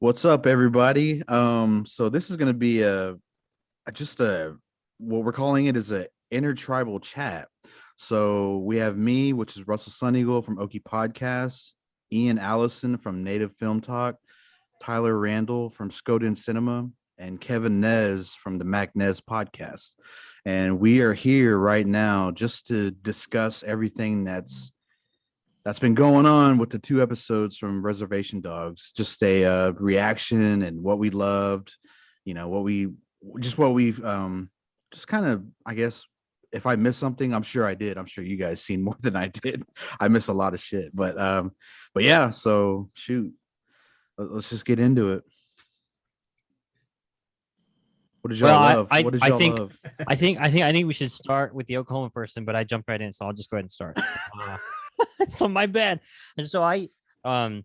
What's up, everybody? So this is going to be just a what we're calling it is a intertribal chat. So we have me, which is Russell Sun Eagle from Okie Podcast, Ian Allison from Native Film Talk, Tyler Randall from Skoden Cinema, and Kevin Nez from the Mac-Nez podcast. And we are here right now just to discuss everything that's been going on with the two episodes from Reservation Dogs. Just a reaction and what we loved, what we've just kind of, I guess, if I missed something, I'm sure I did. I'm sure you guys seen more than I did. I missed a lot of shit, but yeah. So shoot, let's just get into it. What did Well, y'all I, love? I, What did I y'all think, love? I think we should start with the Oklahoma person, but I jumped right in, so I'll just go ahead and start. So my bad. And so um,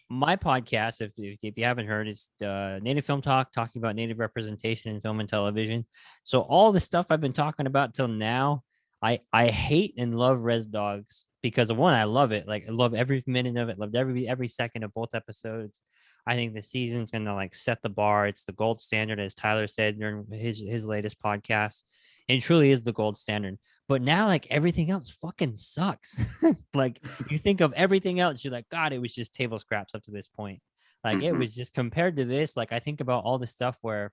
my podcast, if you haven't heard, is Native Film Talk, talking about Native representation in film and television. So all the stuff I've been talking about till now, I hate and love Res Dogs because of one, I love it. Like I love every minute of it, loved every second of both episodes. I think the season's gonna like set the bar. It's the gold standard, as Tyler said during his latest podcast. It truly is the gold standard. But now, like everything else fucking sucks. Like you think of everything else, you're like, God, it was just table scraps up to this point. Like it Mhm. was just compared to this. Like I think about all the stuff where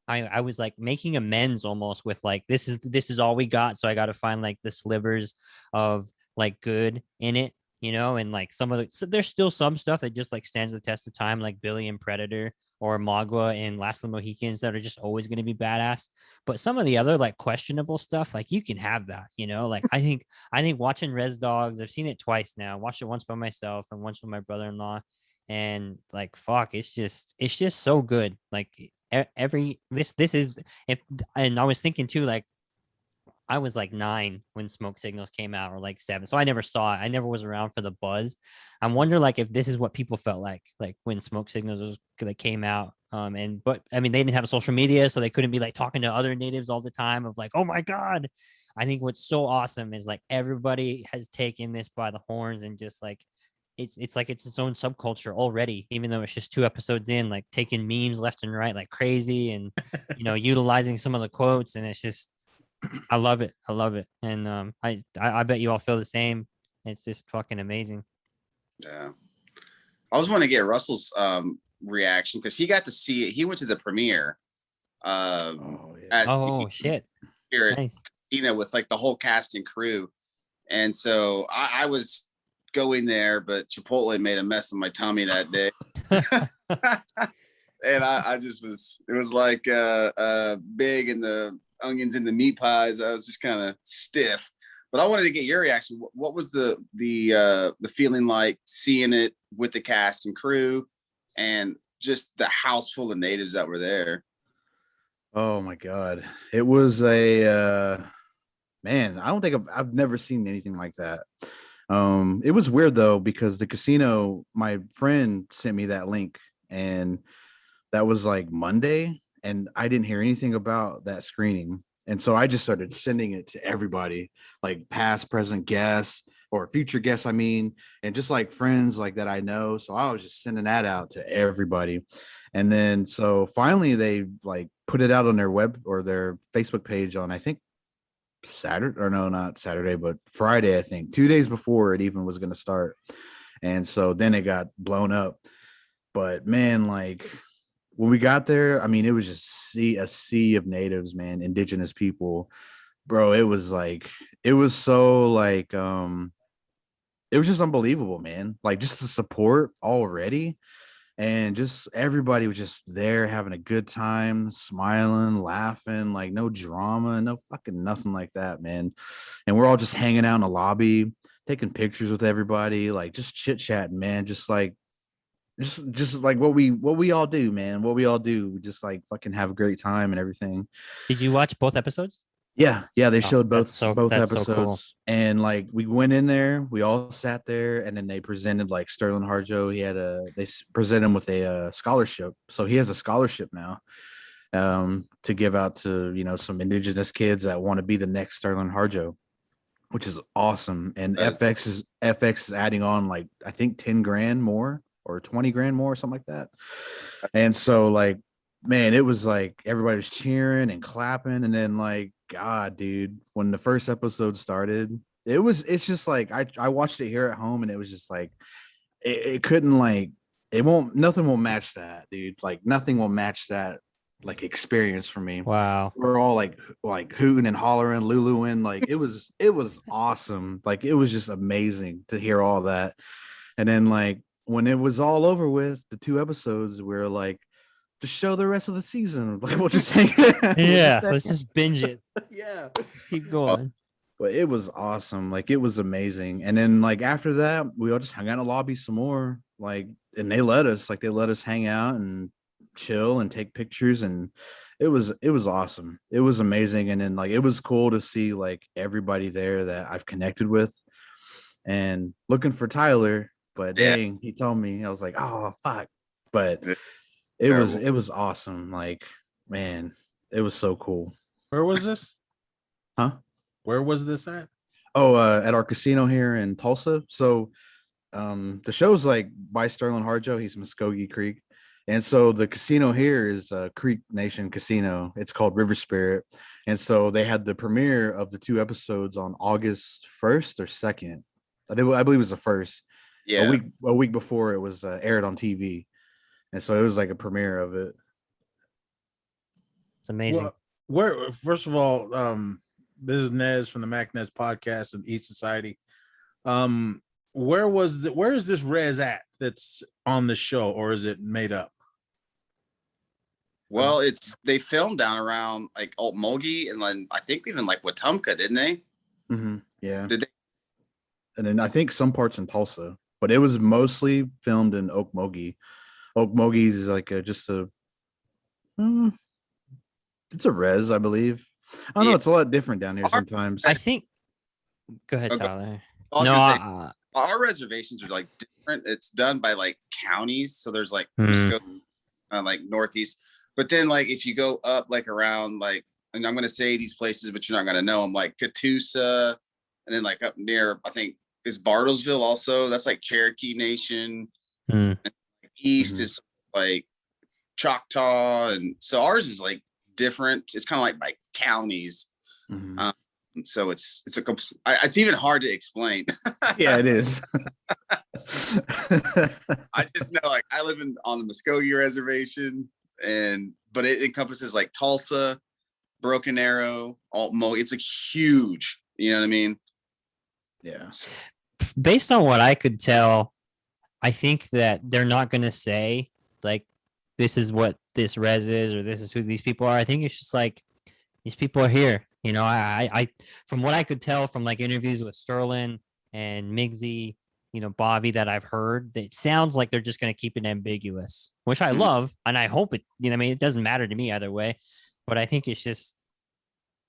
I was like making amends almost with like this is all we got. So I got to find like the slivers of like good in it, and like some of the so there's still some stuff that just like stands the test of time, like Billy and Predator or Magua and Last of the Mohicans that are just always going to be badass. But some of the other like questionable stuff, like you can have that, like I think watching Res Dogs, I've seen it twice now. Watched it once by myself and once with my brother-in-law. And like fuck, it's just so good. Like every this is if and I was thinking too, like I was like 9 when Smoke Signals came out, or like 7, so I never saw it. I never was around for the buzz. I wonder like if this is what people felt like when Smoke Signals like came out. But I mean they didn't have a social media, so they couldn't be like talking to other natives all the time of like, oh my god. I think what's so awesome is like everybody has taken this by the horns and just like it's like it's its own subculture already, even though it's just 2 episodes in, like taking memes left and right like crazy, and utilizing some of the quotes, and it's just I love it. I love it. And I bet you all feel the same. It's just fucking amazing. Yeah. I was want to get Russell's reaction because he got to see it. He went to the premiere Oh yeah. at Oh shit. here at Nice. with like the whole cast and crew. And so I was going there, but Chipotle made a mess of my tummy that day. And I just was, it was like big and the onions and the meat pies. I was just kind of stiff. But I wanted to get your reaction. What was the feeling like seeing it with the cast and crew, and just the house full of natives that were there? Oh my god. It was a man, I don't think I've never seen anything like that. It was weird though, because the casino, my friend sent me that link, and that was like Monday, and I didn't hear anything about that screening. And so I just started sending it to everybody, like past, present guests or future guests, I mean, and just like friends like that I know. So I was just sending that out to everybody. And then so finally they like put it out on their web or their Facebook page on, I think, Saturday, or no, not Saturday, but Friday, I think, 2 days before it even was going to start. And so then it got blown up. But man, like when we got there, I mean, it was just a sea of natives, man, indigenous people, bro. It was like, it was so like, it was just unbelievable, man. Like just the support already, and just everybody was just there having a good time, smiling, laughing, like no drama, no fucking nothing like that, man. And we're all just hanging out in the lobby, taking pictures with everybody, like just chit chatting, man. Just like what we all do, man. What we all do, we just like fucking have a great time and everything. Did you watch both episodes? Yeah, they Oh, showed both that's so cool. episodes, and like we went in there, we all sat there, and then they presented like Sterling Harjo. They presented him with a scholarship, so he has a scholarship now, to give out to some indigenous kids that want to be the next Sterling Harjo, which is awesome. And That is- FX is adding on like I think 10 grand more or 20 grand more, something like that. And so like, man, it was like everybody was cheering and clapping. And then like, God, dude, when the first episode started, it's just like I watched it here at home and it was just like it couldn't like nothing will match that, dude. Like nothing will match that like experience for me. Wow. We're all like hooting and hollering, luluing, like it was awesome. Like it was just amazing to hear all that. And then like when it was all over with, the 2 episodes, we were like, just show the rest of the season. Like we'll just hang. Yeah, let's just binge it. Yeah. Keep going. But it was awesome. Like it was amazing. And then like after that, we all just hung out in the lobby some more. Like, and they let us hang out and chill and take pictures. And it was awesome. It was amazing. And then like it was cool to see like everybody there that I've connected with and looking for Tyler. But dang, he told me, I was like, oh fuck. But it was awesome. Like, man, it was so cool. Where was this? Huh? Where was this at? Oh, at our casino here in Tulsa. So the show's like by Sterling Harjo. He's Muskogee Creek. And so the casino here is Creek Nation Casino. It's called River Spirit. And so they had the premiere of the 2 episodes on August 1st or 2nd. I believe it was the 1st. Yeah. A week before it was aired on TV. And so it was like a premiere of it. It's amazing. Well, where first of all, this is Nez from the Mac-Nez podcast of East Society. Where is this res at that's on the show, or is it made up? Well, they filmed down around like Okmulgee and then I think even like Wetumpka, didn't they? Mm-hmm. Yeah. Did they? And then I think some parts in Tulsa, but it was mostly filmed in Okmulgee. Okmulgee is like it's a res, I believe. I don't know. It's a lot different down here sometimes. I think. Go ahead, Okay. Tyler. I was No, gonna say, our reservations are like different. It's done by like counties, so there's like Skoden, like northeast. But then like if you go up like around like, and I'm gonna say these places, but you're not gonna know them, like Catoosa, and then like up near I think is Bartlesville also. That's like Cherokee Nation. And east is like Choctaw, and so ours is like different. It's kind of like by counties. So it's it's even hard to explain. Yeah, it is. I just know like I live on the Muskogee reservation, but it encompasses like Tulsa, Broken Arrow, Okmulgee. It's like huge. You know what I mean? Yeah. Based on what I could tell, I think that they're not going to say like this is what this res is or this is who these people are. I think it's just like these people are here. You know, I from what I could tell from like interviews with Sterling and Migsy, you know, Bobby that I've heard, it sounds like they're just going to keep it ambiguous, which I love. And I hope it, you know, I mean, it doesn't matter to me either way, but I think it's just,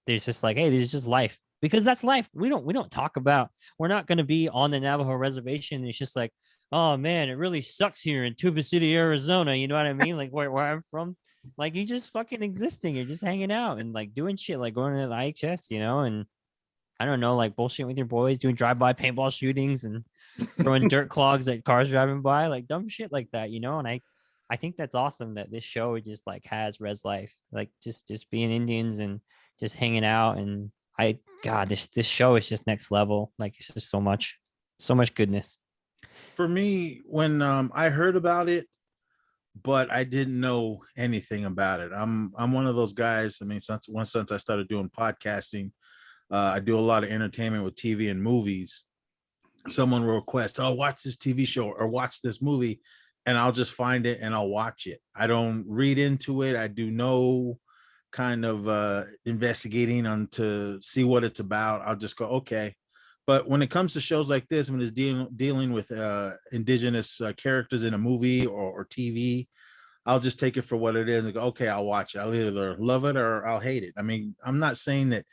there's just like, hey, this is just life, because that's life. We don't talk about, we're not going to be on the Navajo reservation. It's just like, oh man, it really sucks here in Tuba City, Arizona. You know what I mean? Like where I'm from. Like, you just fucking existing. You're just hanging out and like doing shit, like going to the IHS, you know, and I don't know, like bullshit with your boys, doing drive-by paintball shootings and throwing dirt clogs at cars driving by, like dumb shit like that, you know. And I think that's awesome that this show just like has res life, like just being Indians and just hanging out. And this show is just next level. Like it's just so much goodness. For me, when I heard about it, but I didn't know anything about it. I'm one of those guys. I mean, since I started doing podcasting, I do a lot of entertainment with TV and movies. Someone will request, "Oh, watch this TV show or watch this movie," and I'll just find it and I'll watch it. I don't read into it. I do no kind of investigating on to see what it's about. I'll just go, okay. But when it comes to shows like this, when it's dealing with indigenous characters in a movie or TV, I'll just take it for what it is and go, okay, I'll watch it. I'll either love it or I'll hate it. I mean, I'm not saying that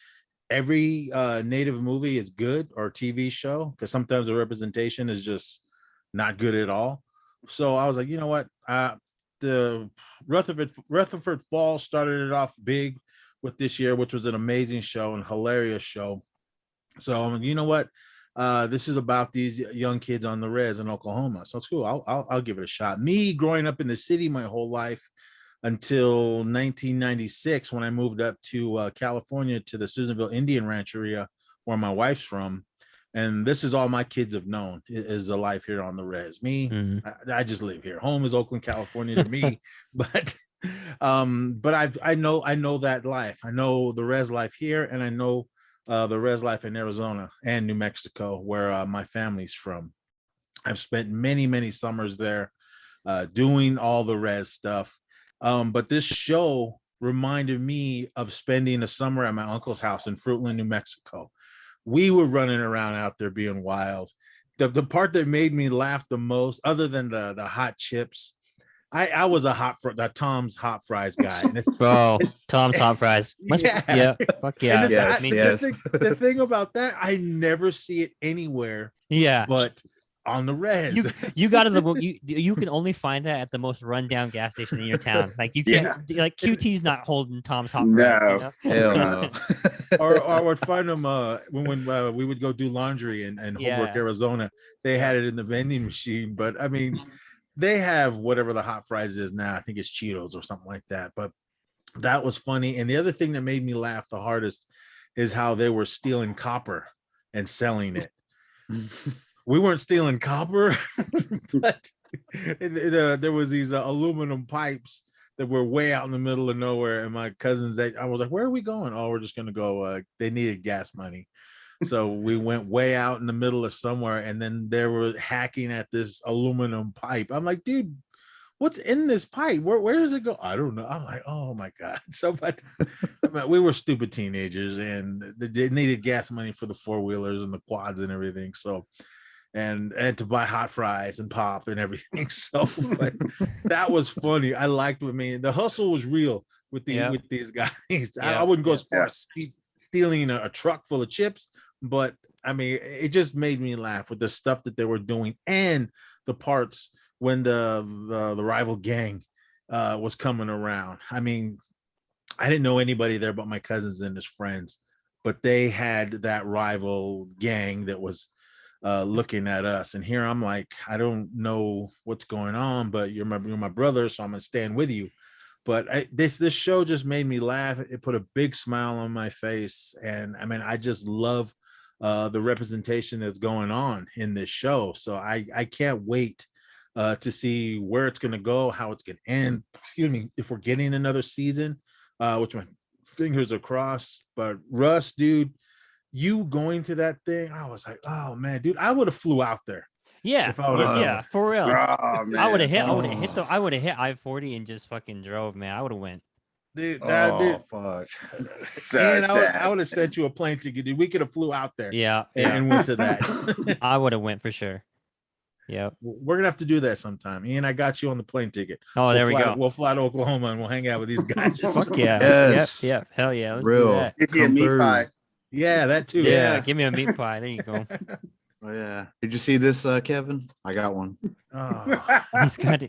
every native movie is good or TV show, because sometimes the representation is just not good at all. So I was like, you know what? The Rutherford Falls started it off big with this year, which was an amazing show and hilarious show. So you know what? This is about these young kids on the res in Oklahoma. So it's cool. I'll give it a shot. Me growing up in the city my whole life until 1996 when I moved up to California to the Susanville Indian Rancheria where my wife's from. And this is all my kids have known is the life here on the res. Me, I just live here. Home is Oakland, California to me, but I know that life. I know the res life here, and I know the res life in Arizona and New Mexico, where my family's from. I've spent many summers there doing all the res stuff. But this show reminded me of spending a summer at my uncle's house in Fruitland, New Mexico. We were running around out there being wild. The part that made me laugh the most, other than the hot chips, I was the Tom's hot fries guy. Bro, Tom's hot fries. Yeah, fuck yeah. The thing about that, I never see it anywhere. Yeah, but on the res, you got to you can only find that at the most rundown gas station in your town. Like you can't like QT's not holding Tom's hot fries. Hell no. or I would find them when we would go do laundry in Holbrook, Arizona. They had it in the vending machine, but I mean, they have whatever the hot fries is now. I think it's Cheetos or something like that. But that was funny. And the other thing that made me laugh the hardest is how they were stealing copper and selling it. We weren't stealing copper, but there was these aluminum pipes that were way out in the middle of nowhere. And my cousins, I was like, where are we going? Oh, we're just going to go. They needed gas money. So we went way out in the middle of somewhere, and then they were hacking at this aluminum pipe. I'm like, dude, what's in this pipe? Where does it go? I don't know. I'm like, oh my God. So, but we were stupid teenagers, and they needed gas money for the 4-wheelers and the quads and everything. So, and to buy hot fries and pop and everything. So, but that was funny. I liked what the hustle was real with these guys. I wouldn't go as far as stealing a truck full of chips, but I mean, it just made me laugh with the stuff that they were doing and the parts when the rival gang was coming around. I mean, I didn't know anybody there but my cousins and his friends, but they had that rival gang that was looking at us. And here I'm like, I don't know what's going on, but you're my brother, so I'm gonna stand with you. But this show just made me laugh. It put a big smile on my face, and I mean, I just love the representation that's going on in this show. So I can't wait to see where it's going to go, how it's going to end. Excuse me, if we're getting another season, which my fingers are crossed. But Russ, dude, you going to that thing, I was like, oh man, dude, I would have flew out there. Yeah, if I would have for real. Oh, man. I would have hit I-40 and just fucking drove, man. I would have went. Dude, fuck. I would have sent you a plane ticket, dude. We could have flew out there. Yeah. And went to that. I would have went for sure. Yeah. We're gonna have to do that sometime. Ian, I got you on the plane ticket. Oh, there we go. We'll fly to Oklahoma and we'll hang out with these guys. Fuck yeah. Yes. Yep. Hell yeah. Let's Real. do that. Get you a meat pie. Yeah, that too. Yeah. Give me a meat pie. There you go. Oh yeah. Did you see this, Kevin? I got one. Oh.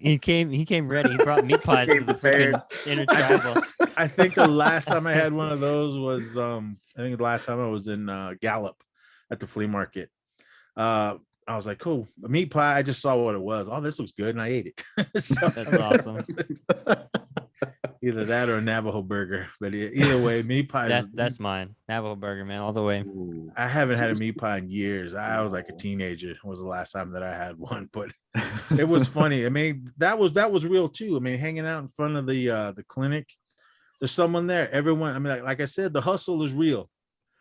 He came ready. He brought meat pies to the freaking Intertribal. I think the last time I had one of those was I think the last time I was in Gallup at the flea market. I was like, cool, a meat pie. I just saw what it was. Oh, this looks good, and I ate it. So, that's awesome. Either that or a Navajo burger, but either way, meat pie. That's mine. Navajo burger, man, all the way. I haven't had a meat pie in years. I was like a teenager. Was the last time that I had one, but it was funny. I mean, that was real too. I mean, hanging out in front of the clinic, there's someone there. Everyone. I mean, like I said, the hustle is real.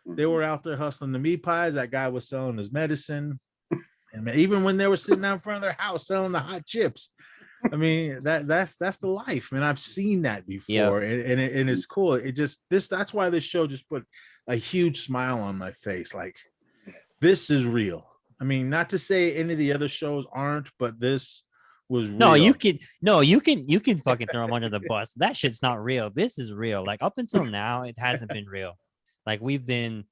They were out there hustling the meat pies. That guy was selling his medicine. And even when they were sitting out in front of their house selling the hot chips, I mean, that's the life, man. I've seen that before, and it's cool. That's why this show just put a huge smile on my face. Like, this is real. I mean, not to say any of the other shows aren't, but this was real. No, you can fucking throw them under the bus. That shit's not real. This is real. Like, up until now, it hasn't been real. Like, we've been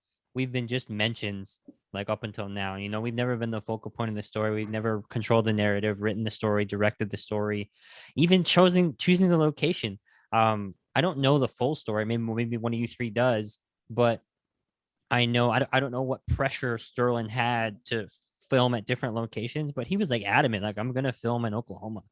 just mentions. Like, up until now, you know, we've never been the focal point of the story. We've never controlled the narrative, written the story, directed the story, even choosing the location. I don't know the full story. Maybe one of you three does, but I know I don't know what pressure Sterling had to film at different locations, but he was like adamant, like I'm gonna film in Oklahoma,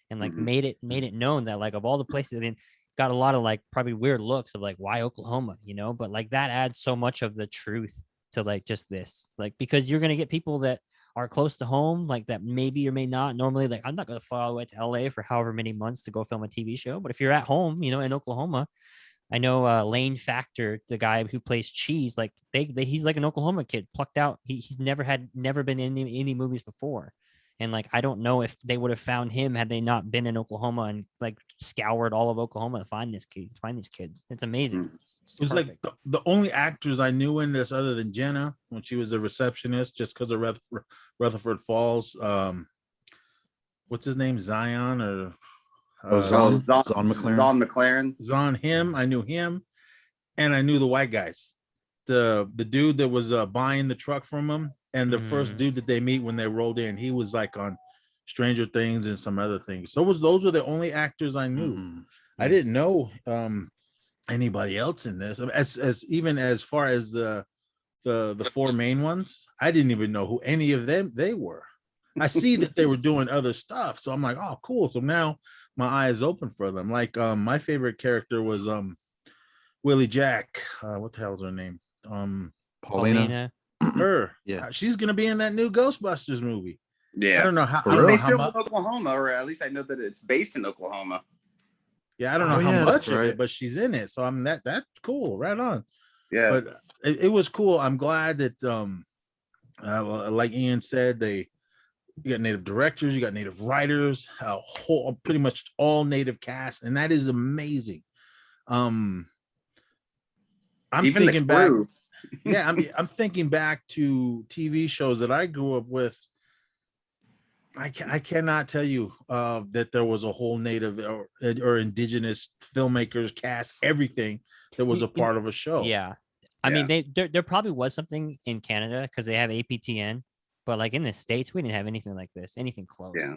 and like Mhm. made it known that like of all the places, and got a lot of like probably weird looks of like why Oklahoma, you know, but like that adds so much of the truth to like just this, like because you're gonna get people that are close to home, like that maybe or may not normally like I'm not gonna fly all the way to LA for however many months to go film a TV show, but if you're at home, you know, in Oklahoma. I know Lane Factor, the guy who plays Cheese, like he's like an Oklahoma kid, plucked out. He's never been in any movies before, and like I don't know if they would have found him had they not been in Oklahoma and like scoured all of Oklahoma to find find these kids. It's amazing. Mm. It's It was like perfect. the only actors I knew in this other than Jenna when she was a receptionist, just because of Rutherford Falls. What's his name? Zion or Oh, Oh, Zon McLaren. Zon McLaren. Zon? Him. I knew him, and I knew the white guys. The dude that was buying the truck from him, and the first dude that they meet when they rolled in, he was like on Stranger Things and some other things. So those were the only actors I knew. Mhm. I didn't know anybody else in this. As even as far as the four main ones, I didn't even know who any of them they were. I see that they were doing other stuff, so I'm like, oh, cool. So now my eye is open for them. Like my favorite character was Willie Jack. What the hell's her name? Paulina. Her. Yeah. She's gonna be in that new Ghostbusters movie. Yeah. I don't know how. For I At don't least know they how filmed much. in Oklahoma, or at least I know that it's based in Oklahoma. Yeah, I don't know Oh, how yeah, much that's of right. it, but she's in it. So I'm that's cool. Right on. Yeah. But it was cool. I'm glad that like Ian said, you got native directors, you got native writers, whole pretty much all native cast, and that is amazing. I'm Even the thinking back, crew. yeah, I'm thinking back to TV shows that I grew up with. I cannot tell you that there was a whole native or indigenous filmmakers cast, everything that was a part of a show. Yeah. I mean, there probably was something in Canada because they have APTN, but like in the States, we didn't have anything like this, anything close. Yeah.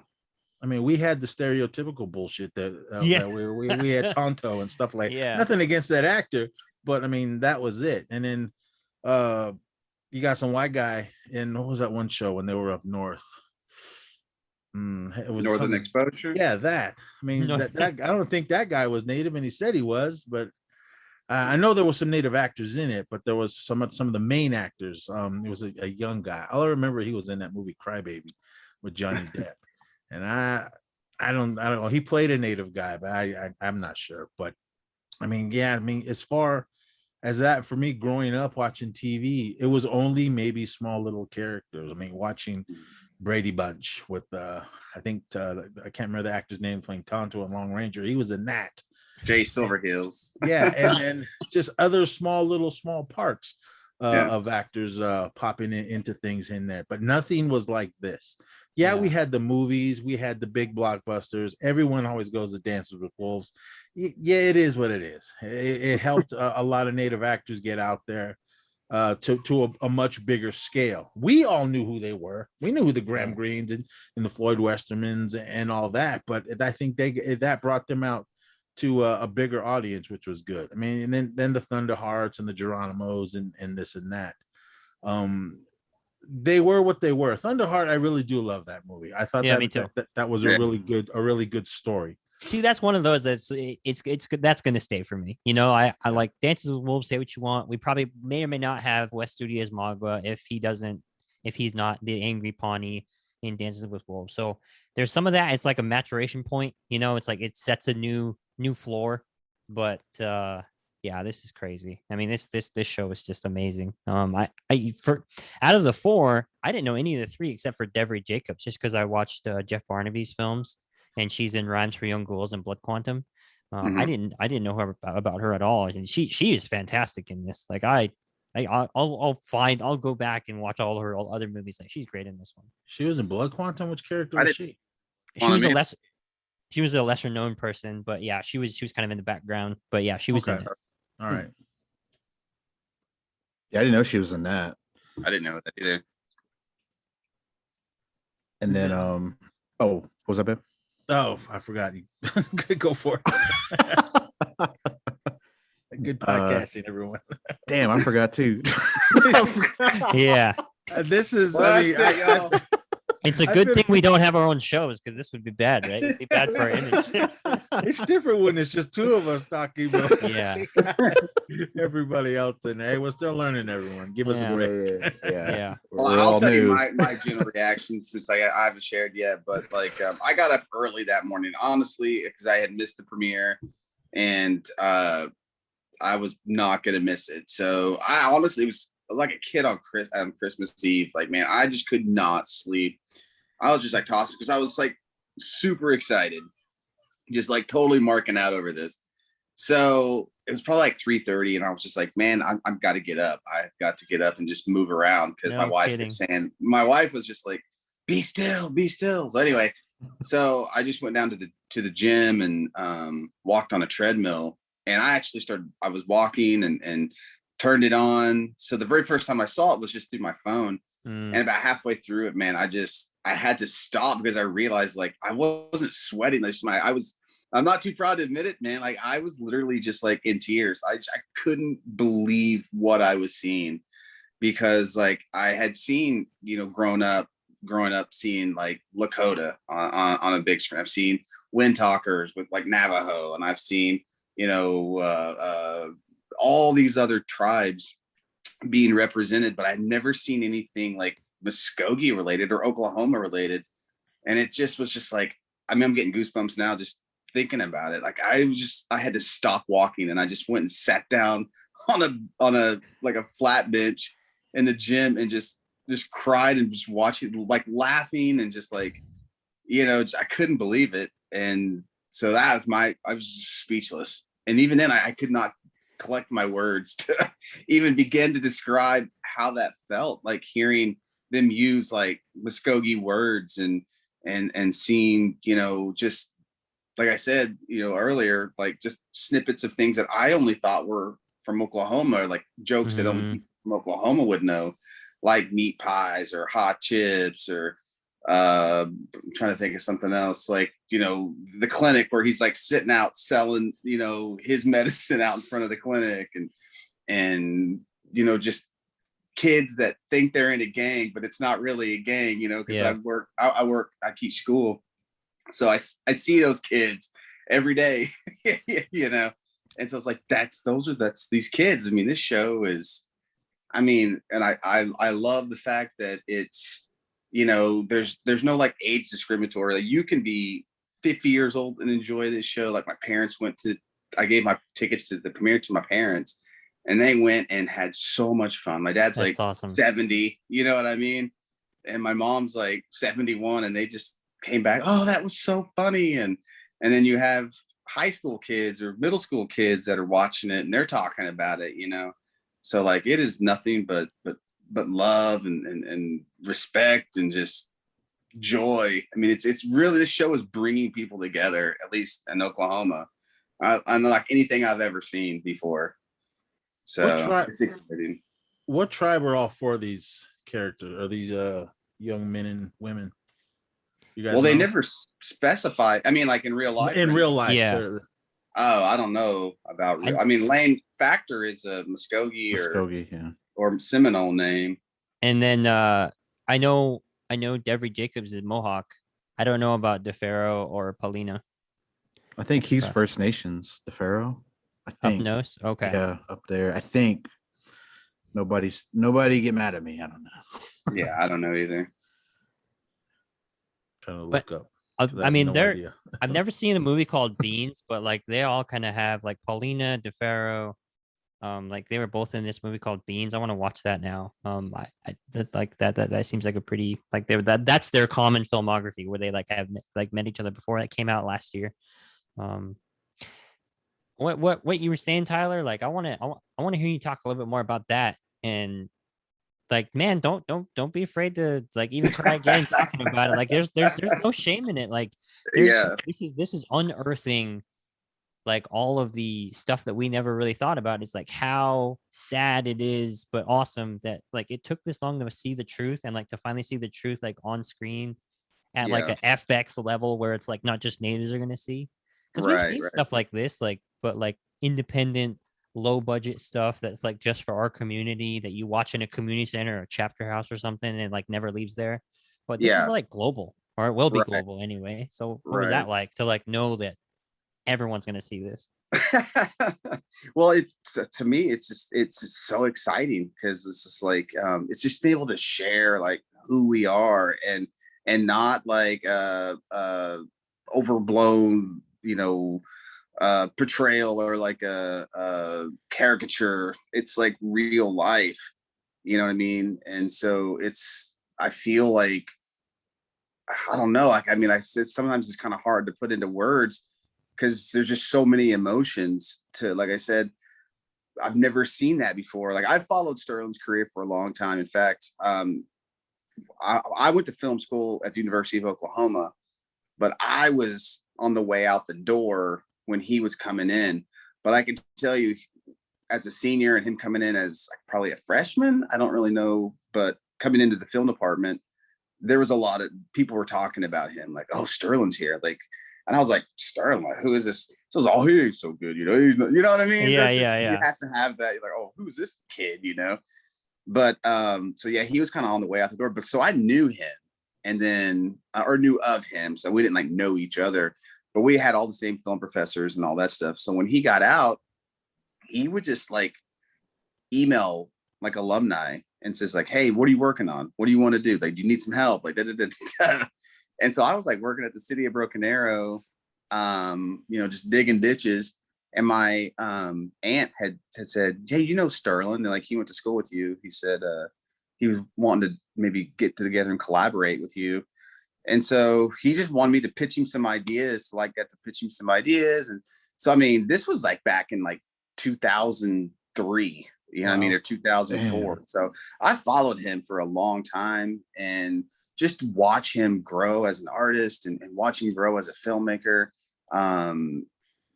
I mean, we had the stereotypical bullshit that, Yeah. that we had Tonto and stuff like. Yeah. Nothing against that actor, but I mean that was it. And then you got some white guy in what was that one show when they were up north? It was Northern something- Exposure. Yeah, that. I mean, No. that I don't think that guy was native, and he said he was, but I know there was some native actors in it, but there was some of the main actors. It was a young guy. All I remember he was in that movie Crybaby with Johnny Depp, and I don't know. He played a native guy, but I'm not sure. But I mean, yeah, I mean, as far as that for me growing up watching TV, it was only maybe small little characters. I mean, watching Brady Bunch with I think I can't remember the actor's name playing Tonto and Long Ranger. He was in that. Jay Silverheels. Yeah, and just other small parts of actors popping into things in there, but nothing was like this. Yeah, we had the movies, we had the big blockbusters. Everyone always goes to Dances with Wolves. Yeah, it is what it is. It helped a lot of native actors get out there to a much bigger scale. We all knew who they were. We knew who the Graham Greens and the Floyd Westermans and all that, but I think that brought them out to a bigger audience, which was good. I mean, and then the Thunder Hearts and the Geronimos and this and that. They were what they were. Thunderheart, I really do love that movie. I thought me too. that was a really good story. See, that's one of those that's it's good. That's going to stay for me. You know, I like Dances with Wolves. Say what you want. We probably may or may not have Wes Studios Magua if he's not the angry Pawnee in Dances with Wolves. So there's some of that. It's like a maturation point. You know, it's like it sets a new floor. But yeah, this is crazy. I mean, this show is just amazing. I for out of the four, I didn't know any of the three except for Devery Jacobs, just because I watched Jeff Barnaby's films, and she's in Rhymes for Young Ghouls and Blood Quantum. I didn't know her about her at all, and she is fantastic in this. Like I'll go back and watch all her other movies. Like she's great in this one. She was in Blood Quantum. Which character was she? She was a lesser known person, but yeah, she was kind of in the background. But yeah, she was in it. All right. Yeah, I didn't know she was in that. I didn't know that either. And then oh, what was that, babe? Oh, I forgot. You go for it. Good podcasting, everyone. Damn, I forgot too. Yeah. This is, Well, I mean, that's it. It's a I've good been- thing we don't have our own shows because this would be bad, right? It'd be bad for our image. it's different when it's just two of us talking about Yeah. everybody else. And hey, we're still learning, everyone. Give us Yeah. a break. Yeah. Well, We're I'll all tell you new. my general reaction since I haven't shared yet, but like I got up early that morning, honestly, because I had missed the premiere, and I was not gonna miss it. So I honestly was like a kid on Christmas Eve. Like, man, I just could not sleep. I was just like tossing because I was like super excited, just like totally marking out over this. So it was probably like 3:30, and I was just like, man, I've got to get up. I've got to get up and just move around because my No wife kidding. kept saying, my wife was just like, be still, be still. So anyway, so I just went down to the gym and walked on a treadmill. And I was walking and turned it on. So the very first time I saw it was just through my phone. And about halfway through it, man, I had to stop because I realized like I wasn't sweating. I'm not too proud to admit it, man. Like I was literally just like in tears. I couldn't believe what I was seeing because like I had seen, growing up seeing like Lakota on a big screen. I've seen Wind Talkers with like Navajo, and I've seen, all these other tribes being represented, but I'd never seen anything like Muskogee related or Oklahoma related. And it just was just like, I mean, I'm getting goosebumps now just thinking about it. Like I had to stop walking, and I just went and sat down on a like a flat bench in the gym and just cried and just watching, like laughing and just like, I couldn't believe it. And so I was speechless. And even then I could not collect my words to even begin to describe how that felt, like hearing them use like Muskogee words and seeing, just like I said, earlier, like just snippets of things that I only thought were from Oklahoma, or like jokes that only people from Oklahoma would know, like meat pies or hot chips, or I'm trying to think of something else, like the clinic where he's like sitting out selling his medicine out in front of the clinic, and just kids that think they're in a gang, but it's not really a gang, because I teach school, so I see those kids every day. And so it's like that's these kids. I mean, this show is, I mean, and I love the fact that it's, there's no like age discriminatory. Like you can be 50 years old and enjoy this show. Like my parents I gave my tickets to the premiere to my parents, and they went and had so much fun. My dad's That's like awesome. 70, you know what I mean? And my mom's like 71, and they just came back. Oh, that was so funny. And then you have high school kids or middle school kids that are watching it, and they're talking about it, So like it is nothing but love and respect and just joy. I mean, it's really, this show is bringing people together, at least in Oklahoma, unlike anything I've ever seen before. So it's exciting. What tribe are all four of these characters? Are these young men and women? You guys Well, they know? never specify. I mean, like in real life. In real life, Yeah. Oh, I don't know about. I mean, Lane Factor is a Muskogee or Seminole name. And then I know Devery Jacobs is Mohawk. I don't know about DeFaro or Paulina. I think he's First Nations, DeFaro. I think. Up nose. Okay. Yeah, up there. I think nobody get mad at me. I don't know. Yeah, I don't know either. Trying to look up. I mean, I've never seen a movie called Beans, but like they all kind of have like Paulina, DeFaro, like they were both in this movie called Beans. I want to watch that now. That seems like a pretty like that's their common filmography where they like have like met each other before. That came out last year. What you were saying, Tyler? Like I want to hear you talk a little bit more about that. And like, man, don't be afraid to like even try again talking about it. Like there's no shame in it. Like this is unearthing like all of the stuff that we never really thought about. It's like how sad it is, but awesome that like it took this long to see the truth and like to finally see the truth like on screen at like an FX level where it's like not just natives are gonna see. Because we've seen stuff like this, like but like independent low budget stuff that's like just for our community that you watch in a community center or a chapter house or something and like never leaves there. But this is Yeah. like global, or it will be Right. global anyway. So what was Right. that like to like know that everyone's gonna see this? Well, it's to me, it's just so exciting because it's just like it's just being able to share like who we are and not like overblown, portrayal or like a caricature. It's like real life, you know what I mean? And so I feel like, I don't know, like, I mean, I said sometimes it's kind of hard to put into words because there's just so many emotions to, like I said, I've never seen that before. Like, I've followed Sterling's career for a long time. In fact, I went to film school at the University of Oklahoma, but I was on the way out the door when he was coming in. But I can tell you, as a senior and him coming in as like probably a freshman, I don't really know, but coming into the film department, there was a lot of people were talking about him, like, "Oh, Sterling's here," like, and I was like, "Sterling, like, who is this?" So, "Oh, he ain't so good, he's not, you know what I mean?" Yeah, That's just, yeah, you yeah. have to have that. You're like, "Oh, who's this kid?" But so yeah, he was kind of on the way out the door. But so I knew him, and then or knew of him, so we didn't like know each other, but we had all the same film professors and all that stuff. So when he got out, he would just like email like alumni and says like, "Hey, what are you working on? What do you want to do? Like, do you need some help?" Like, da, da, da, da. And so I was like working at the city of Broken Arrow, just digging ditches. And my aunt had said, "Hey, Sterling? And like, he went to school with you." He said he was wanting to maybe get together and collaborate with you. And so he just wanted me to pitch him some ideas. So I got to pitch him some ideas. And so, I mean, this was like back in like 2003, you know what I mean, Wow. or 2004. Damn. So I followed him for a long time and just watch him grow as an artist and watch him grow as a filmmaker.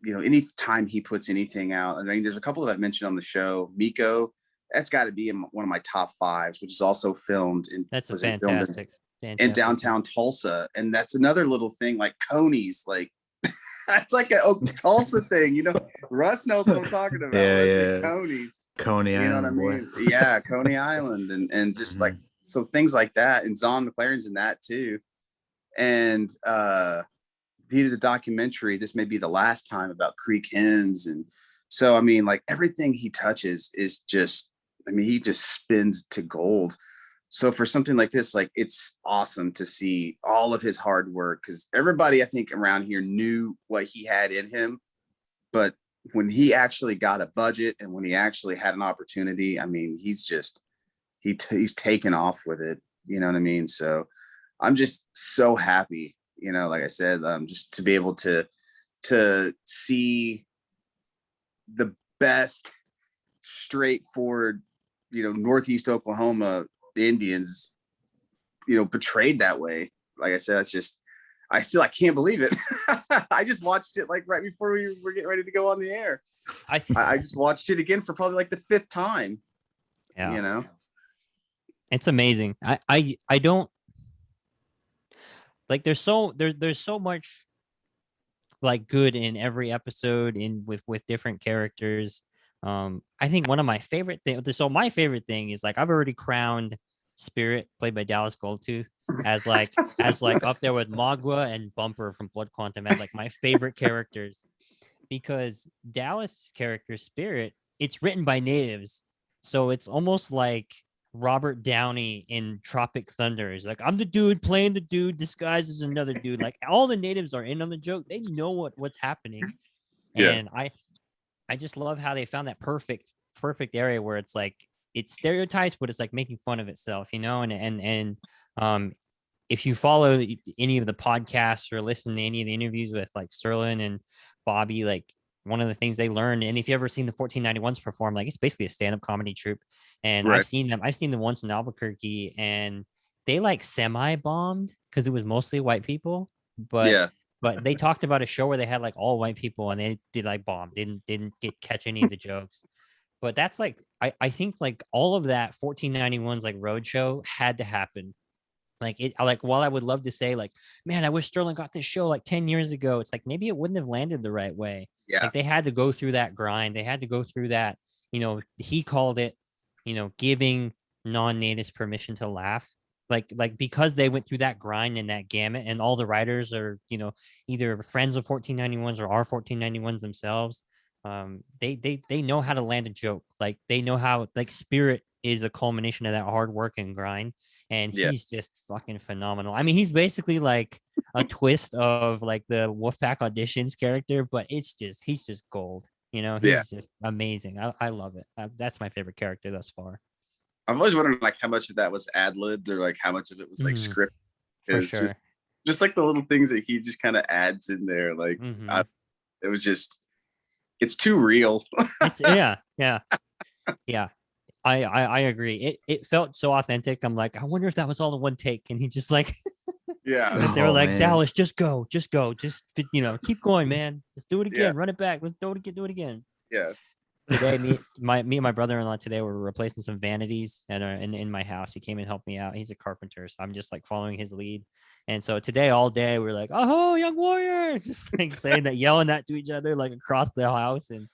Any time he puts anything out, I mean, there's a couple that I've mentioned on the show. Miko, that's got to be in one of my top fives, which is also filmed That's a filmed fantastic, in fantastic. downtown Tulsa. And that's another little thing, like Coney's, like that's like a Tulsa thing, Russ knows what I'm talking about. Yeah, When I say yeah. Coney's, Coney you know what I Island boy. mean? Yeah, Coney Island, and just like, Mhm. so things like that. And Zon McLaren's in that too. And he did a documentary, This May Be the Last Time, about Creek hens. And so, I mean, like, everything he touches is just, I mean, he just spins to gold. So for something like this, like, it's awesome to see all of his hard work, because everybody I think around here knew what he had in him, but when he actually got a budget and when he actually had an opportunity, I mean, he's taken off with it. You know what I mean? So I'm just so happy, like I said, just to be able to see the best straightforward, Northeast Oklahoma Indians, portrayed that way. Like I said, I can't believe it. I just watched it like right before we were getting ready to go on the air. I just watched it again for probably like the fifth time. Yeah. It's amazing. I don't like, there's so much like good in every episode in with different characters. I think one of my favorite things, so my favorite thing is like, I've already crowned Spirit, played by Dallas Goldtooth, as like up there with Magua and Bumper from Blood Quantum as like my favorite characters, because Dallas' character Spirit, it's written by natives, so it's almost like Robert Downey in Tropic Thunder is like, I'm the dude playing the dude disguised as another dude. Like, all the natives are in on the joke. They know what's happening. Yeah. And I just love how they found that perfect area where it's like, it's stereotypes, but it's like making fun of itself, and if you follow any of the podcasts or listen to any of the interviews with like Sterling and Bobby, like, one of the things they learned, and if you ever seen the 1491s perform, like, it's basically a stand-up comedy troupe. And Right. I've seen them once in Albuquerque, and they like semi-bombed because it was mostly white people. But Yeah. they talked about a show where they had like all white people and they did like bomb, didn't catch any of the jokes. But that's like, I think like all of that 1491's like roadshow had to happen Like it, like while I would love to say like, man, I wish Sterling got this show like 10 years ago. It's like maybe it wouldn't have landed the right way. Yeah. Like they had to go through that grind. They had to go through that. He called it, giving non-natives permission to laugh. Like because they went through that grind and that gamut, and all the writers are, either friends of 1491s or are 1491s themselves. They know how to land a joke. Like they know how, like, Spirit is a culmination of that hard work and grind, and Yeah. he's just fucking phenomenal. I mean, he's basically like a twist of like the Wolfpack Auditions character, but he's just gold. He's just amazing. I love it. That's my favorite character thus far. I've always wondered like how much of that was ad-libbed or like how much of it was like scripted. For It's sure. just like the little things that he just kind of adds in there. Like it was just, it's too real. Yeah. I agree. It felt so authentic. I'm like, I wonder if that was all in one take. And he just like, Yeah. they were like, man. Dallas, just go, just keep going, man. Just do it again. Yeah. Run it back. Let's do it again. Yeah. Today, me and my brother-in-law today were replacing some vanities in my house. He came and helped me out. He's a carpenter, so I'm just like following his lead. And so today, all day, we were like, "Oh, young warrior!" Just like saying that, yelling that to each other, like across the house. And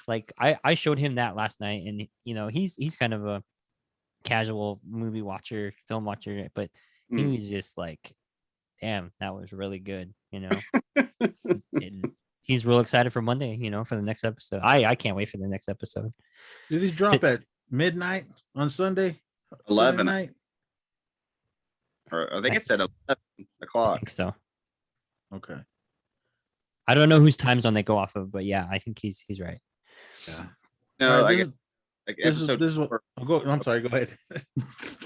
like I showed him that last night, and he's kind of a casual movie watcher, film watcher, but he was just like, "Damn, that was really good," And he's real excited for Monday, for the next episode. I can't wait for the next episode. Do these drop at midnight on Sunday? 11 night? Or I think it said 11 I o'clock. think so. Okay. I don't know whose time zone they go off of, but yeah, I think he's right. Yeah. No, All right, I guess like episode. this is what. I'm sorry. Go ahead.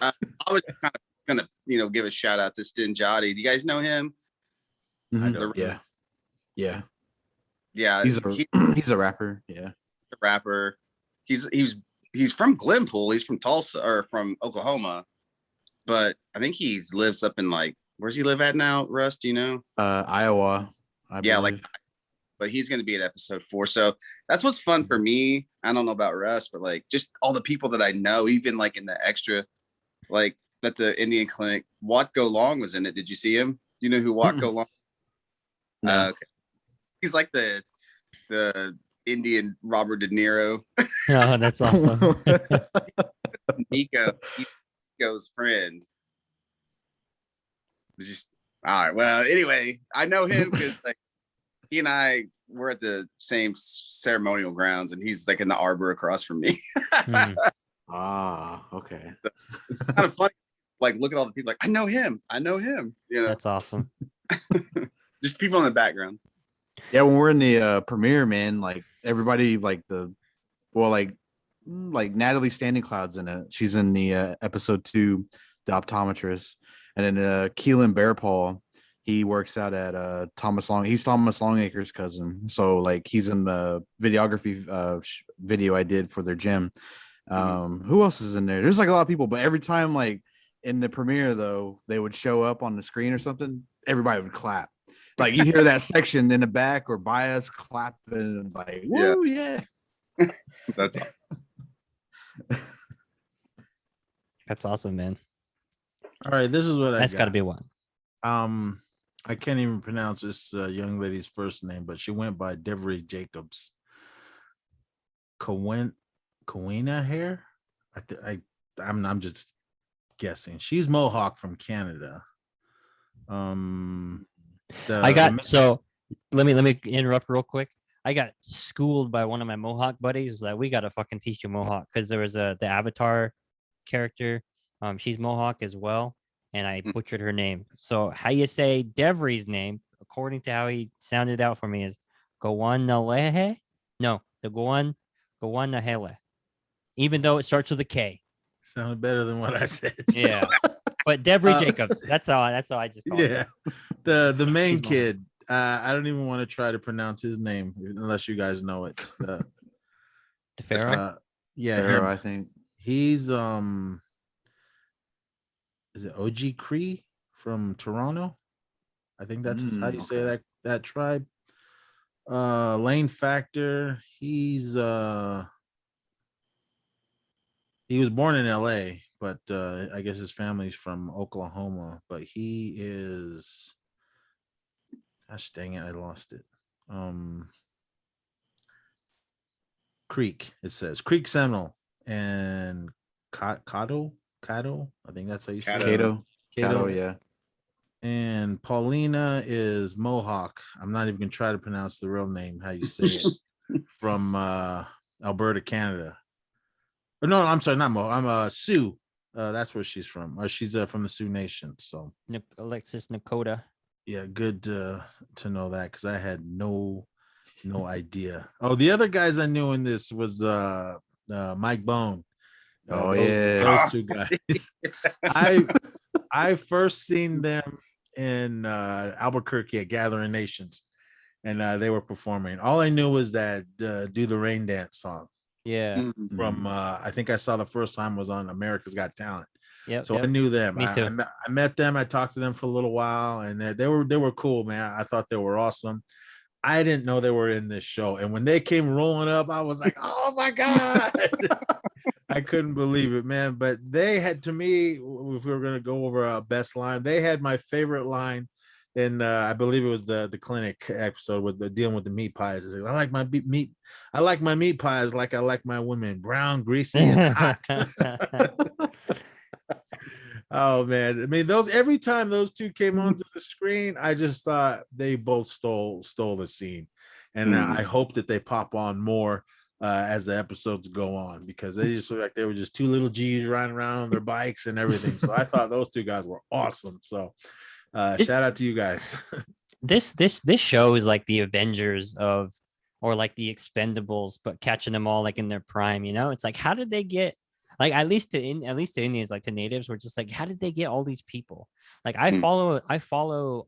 I was kind of gonna, give a shout out to Stinjati. Do you guys know him? Mhm. don't. Yeah. Yeah, He's he's a rapper. Yeah. a rapper. He's from Glenpool. He's from Tulsa or from Oklahoma, but I think he lives up in like, where's he live at now? Russ, do you know? Iowa. I Yeah, believe. but he's going to be at episode 4. So that's what's fun for me. I don't know about Russ, but like just all the people that I know, even like in the extra, like at the Indian clinic, Watko Long was in it. Did you see him? Do you know who Watko Long? No. Okay. He's like the Indian Robert De Niro. Oh, that's awesome. Nico's friend. It was just all right. Well, anyway, I know him because like he and I were at the same ceremonial grounds, and he's like in the arbor across from me. Okay. It's kind of funny. Like, look at all the people. Like, I know him. That's awesome. Just people in the background. Yeah, when we're in the premiere, man, like everybody, like like Natalie Standing Cloud's in it. She's in the episode 2, the optometrist, and then Keelan Bearpaw, he works out at Thomas Long. He's Thomas Longacre's cousin, so like he's in the videography video I did for their gym. Who else is in there? There's like a lot of people, but every time like in the premiere though, they would show up on the screen or something, everybody would clap. Like you hear that section in the back or by us clapping, like, woo, yeah. That's That's awesome, man. All right, this is what That's got to be one. I can't even pronounce this young lady's first name, but she went by Devery Jacobs. Kowena hair. I'm just guessing. She's Mohawk from Canada. So let me interrupt real quick. I got schooled by one of my Mohawk buddies that we got to fucking teach you Mohawk, because there was the Avatar character. She's Mohawk as well, and I butchered her name. So how you say Devery's name, according to how he sounded out for me, is Gowanalehe? No, the Gowanahele. Even though it starts with a K. Sounded better than what I said. Yeah. But Devery Jacobs. That's how I just call Yeah. The main He's kid. I don't even want to try to pronounce his name unless you guys know it. DeFaro? Yeah, Pharaoh, him. I think. He's is it Okie Cree from Toronto? I think that's how you say that tribe. Lane Factor, he was born in LA, but I guess his family's from Oklahoma. But he is, gosh dang it, I lost it. Creek. It says Creek Seminole and Cato. I think that's how you say it. Kato. Cato. Yeah. And Paulina is Mohawk. I'm not even gonna try to pronounce the real name, how you say it, from Alberta, Canada. No, I'm sorry, not Mohawk. I'm Sioux. That's where she's from. She's from the Sioux Nation. So Alexis Nakota. yeah, good to know that because I had no idea. Oh, the other guys I knew in this was Mike Bone. Those two guys. I first seen them in Albuquerque at Gathering Nations, and they were performing. All I knew was that "Do the Rain Dance" song. Yeah. From I think I saw the first time was on America's Got Talent. Yeah. So I knew them. Me too. I met them. I talked to them for a little while, and they were cool, man. I thought they were awesome. I didn't know they were in this show, and when they came rolling up, I was like, "Oh my god!" I couldn't believe it, man. But they had, to me, if we were going to go over a best line, they had my favorite line. And I believe it was the clinic episode with the dealing with the meat pies. Like, I like my meat. I like my meat pies like I like my women, brown, greasy, and hot. Oh man, I mean, every time those two came onto the screen, I just thought they both stole the scene, and I hope that they pop on more as the episodes go on, because they just look like they were just two little G's riding around on their bikes and everything. So I thought those two guys were awesome. So shout out to you guys. This show is like the Avengers or like the Expendables, but catching them all like in their prime. It's like, how did they get, like, at least to Indians, like to natives, were just like, how did they get all these people? Like, I follow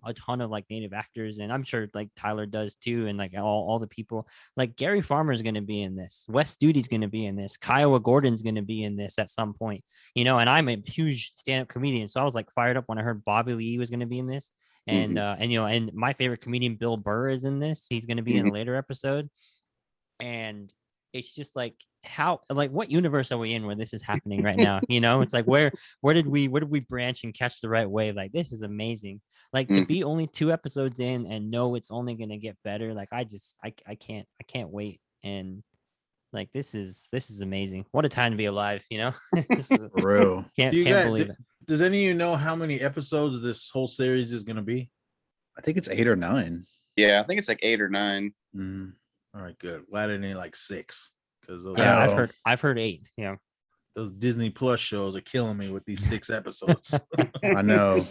a ton of like native actors, and I'm sure like Tyler does too, and like all the people. Like Gary Farmer is going to be in this, Wes Studi's going to be in this, Kiowa Gordon's going to be in this at some point, and I'm a huge stand-up comedian, so I was like fired up when I heard Bobby Lee was going to be in this, and and my favorite comedian Bill Burr is in this. He's going to be in a later episode, and it's just like, how, like, what universe are we in where this is happening right now? It's like, where did we branch and catch the right wave? Like, this is amazing. Like, to be only 2 episodes in and know it's only going to get better. Like, I can't wait. And like, this is amazing. What a time to be alive. This is, For real. can't believe it. Does any of you know how many episodes this whole series is going to be? I think it's 8 or 9. Yeah, I think it's like 8 or 9. All right, good. Glad it ain't like 6, because I've heard 8. Those Disney Plus shows are killing me with these 6 episodes. I know.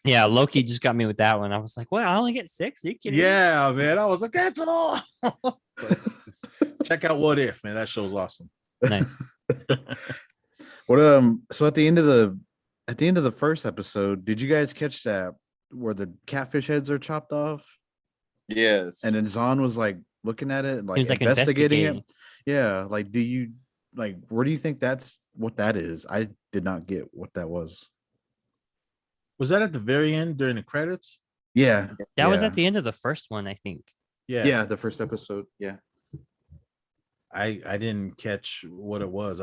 Yeah, Loki just got me with that one. I was like, "Well, I only get 6? Are you kidding?" Yeah, man. I was like, that's all. Check out What If, man. That show's awesome. Nice. What so at the end of the first episode, did you guys catch that where the catfish heads are chopped off? Yes. And then Zahn was like looking at it, like, he was like investigating it. Yeah, like, do you, like, where do you think that's what that is? I did not get what that was. Was that at the very end during the credits? Yeah, that was at the end of the first one, I think. Yeah, the first episode. Yeah, I didn't catch what it was.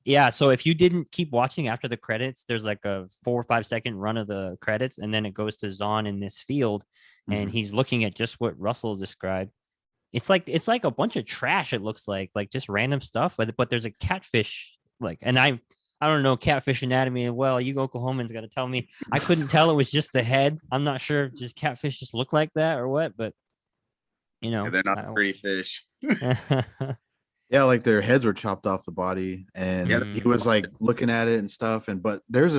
Yeah. So if you didn't keep watching after the credits, there's like a 4 or 5 second run of the credits, and then it goes to Zahn in this field, and he's looking at just what Russell described. It's like a bunch of trash. It looks like just random stuff, but there's a catfish, like, and I don't know catfish anatomy. Well, you Oklahomans got to tell me. I couldn't tell it was just the head. I'm not sure if just catfish just look like that or what, but they're not pretty fish. yeah, like their heads were chopped off the body, and he was like looking at it and stuff. But there's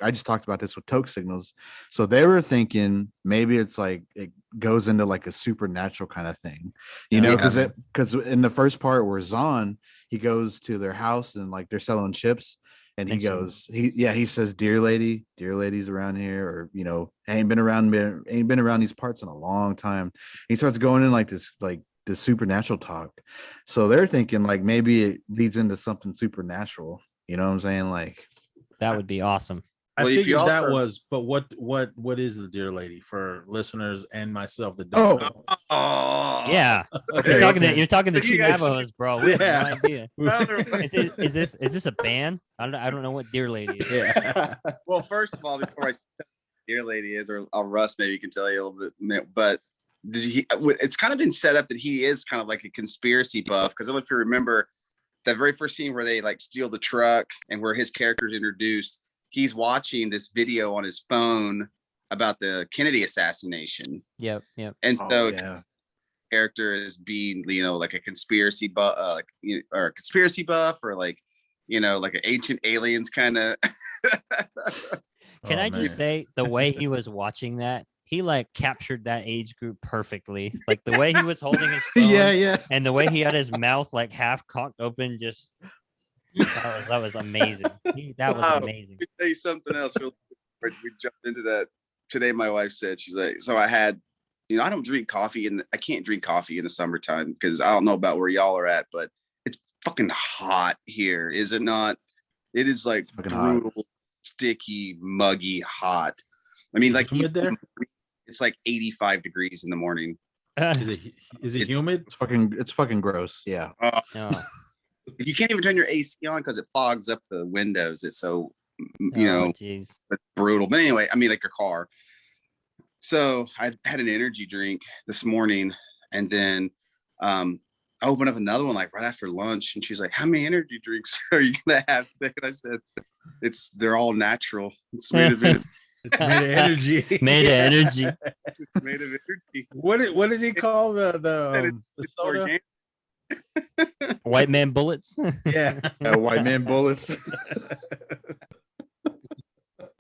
I just talked about this with Toke signals, so they were thinking maybe it's like it goes into like a supernatural kind of thing, because in the first part where Zahn, he goes to their house and like they're selling chips, and he says, dear lady's around here, or ain't been around these parts in a long time. He starts going in like this, like the supernatural talk. So they're thinking like maybe it leads into something supernatural. You know what I'm saying? Like, that would be awesome. I Well, if you figured that also- was, but what is the deer lady for listeners and myself that don't know? Oh, Yeah, Okay, you're talking to You two guys- Navajos, bro. We have Yeah. no idea. Well, Is this a band? I don't know what Deer Lady is. Yeah. well, first of all, before I tell you who Dear Lady is, or Russ maybe can tell you a little bit, but it's kind of been set up that he is kind of like a conspiracy buff. Because I don't know if you remember that very first scene where they like steal the truck and where his character is introduced, he's watching this video on his phone about the Kennedy assassination. Yep. And Oh, so yeah. character is being, like a conspiracy buff, or a conspiracy buff, or like, like an ancient aliens kind of. Can Oh, I just man. say the way he was watching that, he like captured that age group perfectly. Like the way he was holding his phone Yeah. and the way he had his mouth like half cocked open, just that was amazing. That was Wow. amazing. Let me tell you something else. We jumped into that today. My wife said, she's like, so I had, I don't drink coffee I can't drink coffee in the summertime because I don't know about where y'all are at, but it's fucking hot here, is it not? It is like Fucking hot. brutal, sticky, muggy, hot. I mean, like Humid there? it's like 85 degrees in the morning. Is it humid? It's fucking gross. Yeah. Oh, You can't even turn your AC on because it fogs up the windows. It's so, jeez. it's brutal. But anyway, I mean, like your car. So I had an energy drink this morning, and then I opened up another one like right after lunch, and she's like, "How many energy drinks are you gonna have today?" And I said, "They're all natural. It's made of it. It's made of energy. Made of energy. It's made of energy. What did he call the It's soda? organic." White man bullets. Yeah. White man bullets.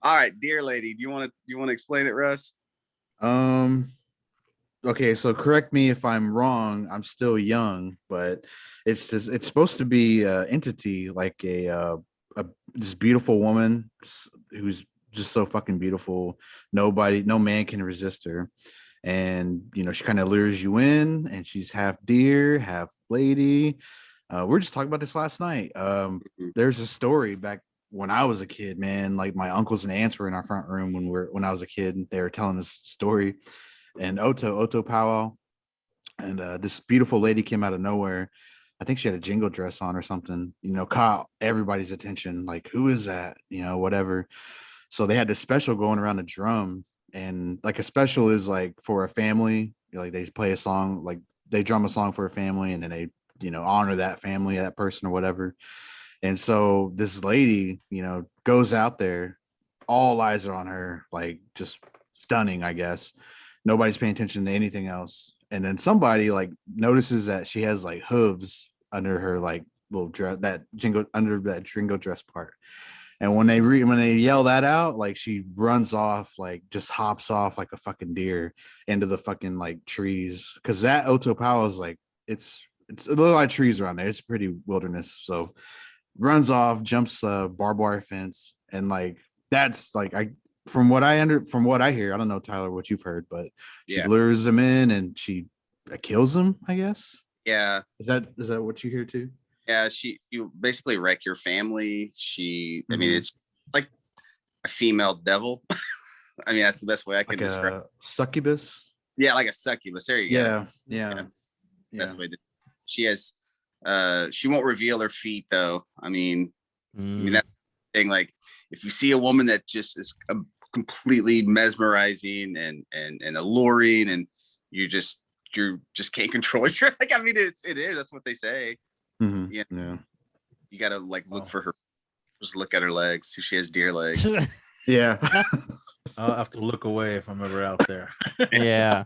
All right, dear lady, do you want to explain it, Russ? Okay, so correct me if I'm wrong. I'm still young, but it's supposed to be entity, like a this beautiful woman who's just so fucking beautiful. No man can resist her. And she kind of lures you in, and she's half deer, half lady. We're just talking about this last night. There's a story back when I was a kid, man. Like my uncles and aunts were in our front room when I was a kid, and they were telling this story. And Oto powwow, and this beautiful lady came out of nowhere. I think she had a jingle dress on or something, caught everybody's attention. Like, who is that? Whatever. So they had this special going around the drum, and like a special is like for a family, like they play a song, like they drum a song for a family, and then they, honor that family, that person or whatever. And so this lady, goes out there, all eyes are on her, like just stunning, I guess. Nobody's paying attention to anything else. And then somebody like notices that she has like hooves under her like little dress, under that jingle dress part. And when they yell that out, like she runs off, like just hops off like a fucking deer into the fucking like trees. Cause that Otopawa is like, it's a little lot of trees around there. It's pretty wilderness. So runs off, jumps a barbed wire fence. And like, that's like, from what I hear, I don't know, Tyler, what you've heard, but she lures him in and she kills him, I guess. Yeah. Is that what you hear too? Yeah, you basically wreck your family. I mean, it's like a female devil. I mean, that's the best way I can describe it. Succubus. Yeah, like a succubus. There you go. Yeah. Best way to. She has. She won't reveal her feet though. I mean that's the thing. Like, if you see a woman that just is completely mesmerizing and alluring, and you just can't control her. Like, I mean, it is. That's what they say. Mm-hmm. Yeah. You gotta like look for her. Just look at her legs. See if she has deer legs. Yeah. I'll have to look away if I'm ever out there. Yeah.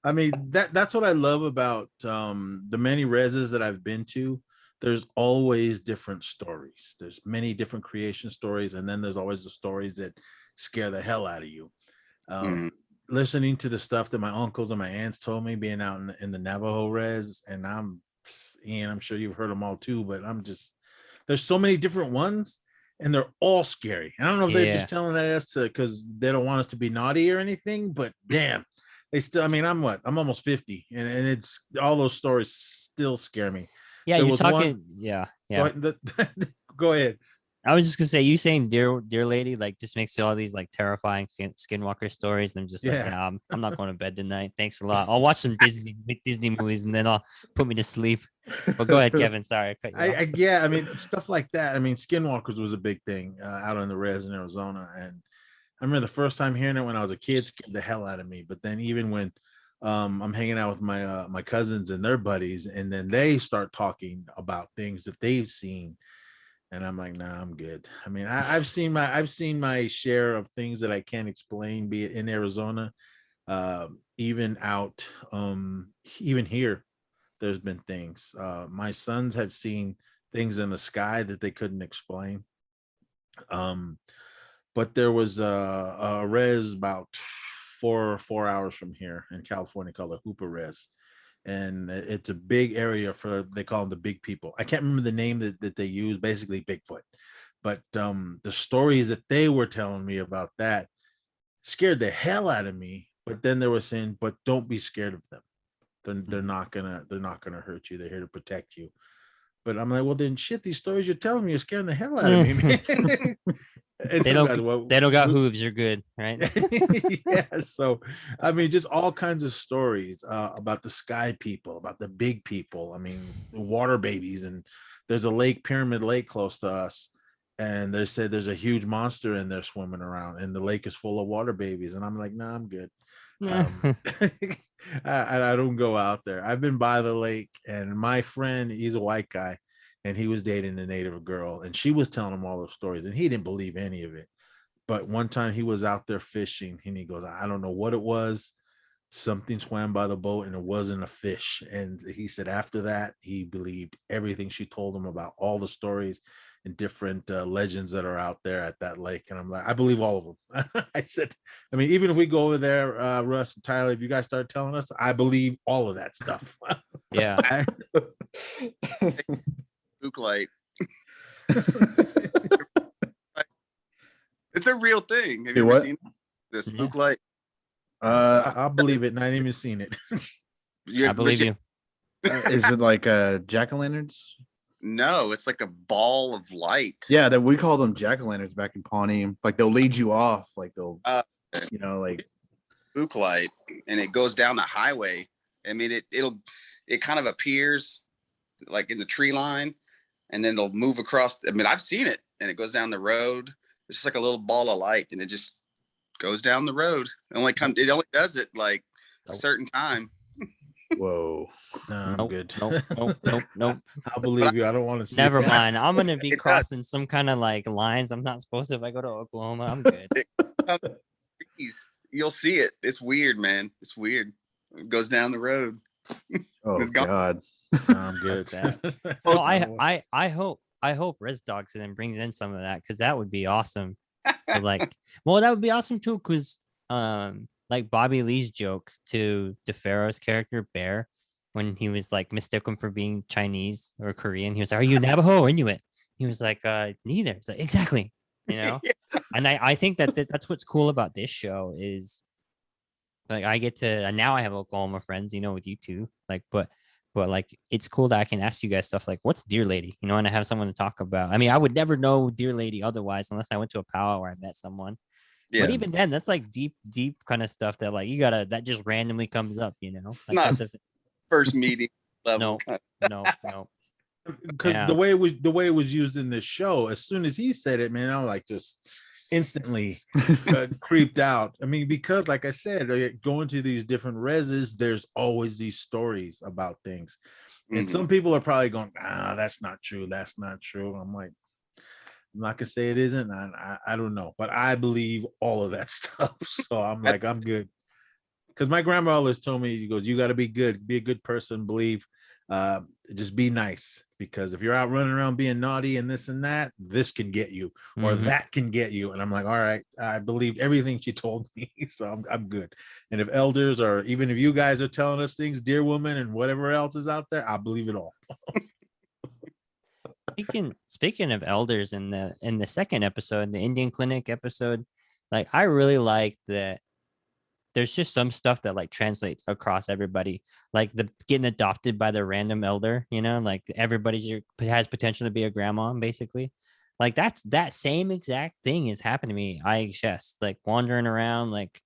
I mean, that's what I love about the many reses that I've been to. There's always different stories. There's many different creation stories, and then there's always the stories that scare the hell out of you. Listening to the stuff that my uncles and my aunts told me, being out in the Navajo res, and I'm sure you've heard them all too, but there's so many different ones, and they're all scary. I don't know if they're just telling us because they don't want us to be naughty or anything, but damn, they still. I mean, I'm almost 50, and it's all those stories still scare me. Yeah, There you're was talking. one- Yeah. Go ahead. I was just gonna say, you saying dear lady, like just makes all these like terrifying skinwalker stories. And I'm just like, Yeah. yeah, I'm not going to bed tonight. Thanks a lot. I'll watch some Disney movies and then I'll put me to sleep. But go ahead, Kevin. Sorry, I cut you off. Yeah, I mean, stuff like that. I mean, skinwalkers was a big thing out on the res in Arizona, and I remember the first time hearing it when I was a kid, scared the hell out of me. But then even when I'm hanging out with my cousins and their buddies, and then they start talking about things that they've seen, and I'm like, nah, I'm good. I mean, I've seen my share of things that I can't explain, be it in Arizona, even out, even here. There's been things. My sons have seen things in the sky that they couldn't explain. Um, but there was a res about 4 hours from here in California called a Hooper Res, and it's a big area for, they call them the big people. I can't remember the name that they use, basically Bigfoot. But the stories that they were telling me about that scared the hell out of me. But then they were saying, but don't be scared of them. They're not gonna hurt you. They're here to protect you. But I'm like, well, then shit, these stories you're telling me are scaring the hell out of me, man. And They some don't guys, well, they don't got hooves. You're good, right? yeah. So I mean, just all kinds of stories about the sky people, about the big people. I mean, water babies, and there's a lake, Pyramid Lake, close to us, and they said there's a huge monster in there swimming around, and the lake is full of water babies. And I'm like, nah, I'm good. I don't go out there. I've been by the lake, and my friend, he's a white guy, and he was dating a native girl, and she was telling him all the stories, and he didn't believe any of it. But one time he was out there fishing, and he goes, I don't know what it was. Something swam by the boat, and it wasn't a fish. And he said after that, he believed everything she told him about all the stories and different legends that are out there at that lake. And I'm like, I believe all of them. I said, I mean, even if we go over there, Russ and Tyler, if you guys start telling us, I believe all of that stuff. Yeah. Spook light. It's a real thing. Have you ever seen the spook light? I'll believe it, and I ain't even seen it. I believe you. Is it like jack-o'-lanterns? No, it's like a ball of light. Yeah, that we call them jack-o'-lanterns back in Pawnee. Like they'll lead you off, like they'll, like spook light, and it goes down the highway. I mean, it kind of appears like in the tree line, and then it'll move across. I mean, I've seen it, and it goes down the road. It's just like a little ball of light, and it just goes down the road. It only does it like a certain time. Whoa. No, I'm good. Nope. I'll believe you. I don't want to see Never that. mind. I'm gonna be crossing some kind of like lines I'm not supposed to if I go to Oklahoma. I'm good. You'll see it. It's weird, man. It's weird. It goes down the road. Oh God. No, I'm good. So I hope Res Dogs then brings in some of that, because that would be awesome. But that would be awesome too, because like Bobby Lee's joke to DeFaro's character Bear, when he was like mistaken for being Chinese or Korean, he was like, "Are you Navajo or Inuit?" He was like, "Neither." It's like, exactly, Yeah. And I think that's what's cool about this show is like I get to, and now I have Oklahoma friends, with you too. Like, but like it's cool that I can ask you guys stuff like, what's Deer Lady? And I have someone to talk about. I mean, I would never know Deer Lady otherwise unless I went to a powwow where I met someone. Yeah. But even then, that's like deep kind of stuff that like that just randomly comes up, Like Not that's first meeting level. no. Because the way it was used in this show, as soon as he said it, man, I was like just instantly creeped out. I mean, because like I said, going to these different reses, there's always these stories about things. And some people are probably going, that's not true. That's not true. I'm like, I'm not gonna say it isn't. I don't know, but I believe all of that stuff. So I'm like, I'm good. Because my grandma always told me, he goes, you got to be good, be a good person, believe, just be nice. Because if you're out running around being naughty and this and that, this can get you, or that can get you. And I'm like, all right, I believed everything she told me, so I'm good. And if elders, or even if you guys are telling us things, Dear Woman and whatever else is out there, I believe it all. Speaking of elders, in the second episode, the Indian Clinic episode, like I really like that there's just some stuff that like translates across everybody, like the getting adopted by the random elder, like everybody has potential to be a grandma basically. Like that same exact thing has happened to me. IHS, like wandering around, like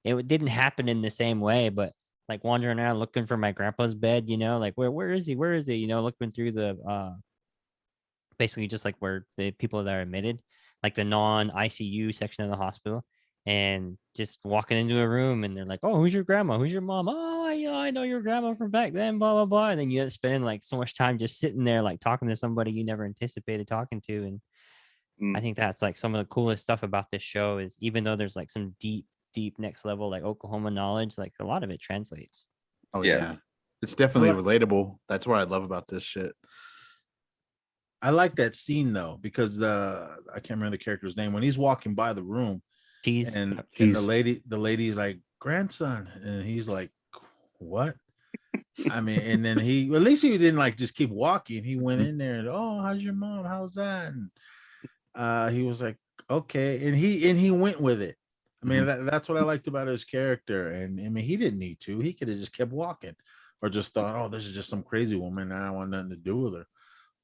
didn't happen in the same way, but like wandering around looking for my grandpa's bed, like where is he? Where is he? Looking through the basically just like where the people that are admitted, like the non-ICU section of the hospital, and just walking into a room and they're like, "Oh, who's your grandma? Who's your mom? Oh, I know your grandma from back then, blah blah blah." And then you end up spending like so much time just sitting there like talking to somebody you never anticipated talking to. And I Mm. think that's like some of the coolest stuff about this show is even though there's like some deep next level like Oklahoma knowledge, like a lot of it translates. Oh Yeah. yeah. It's definitely Well, relatable. That's what I love about this shit. I like that scene though, because I can't remember the character's name when he's walking by the room Cheese. and He's the lady's like, grandson, and he's like, what? I mean, and then at least he didn't like just keep walking. He went in there and, oh, how's your mom? How's that? And he was like, okay, and he went with it. I mean, that's what I liked about his character. And I mean, he didn't need to. He could have just kept walking, or just thought, oh, this is just some crazy woman, and I don't want nothing to do with her.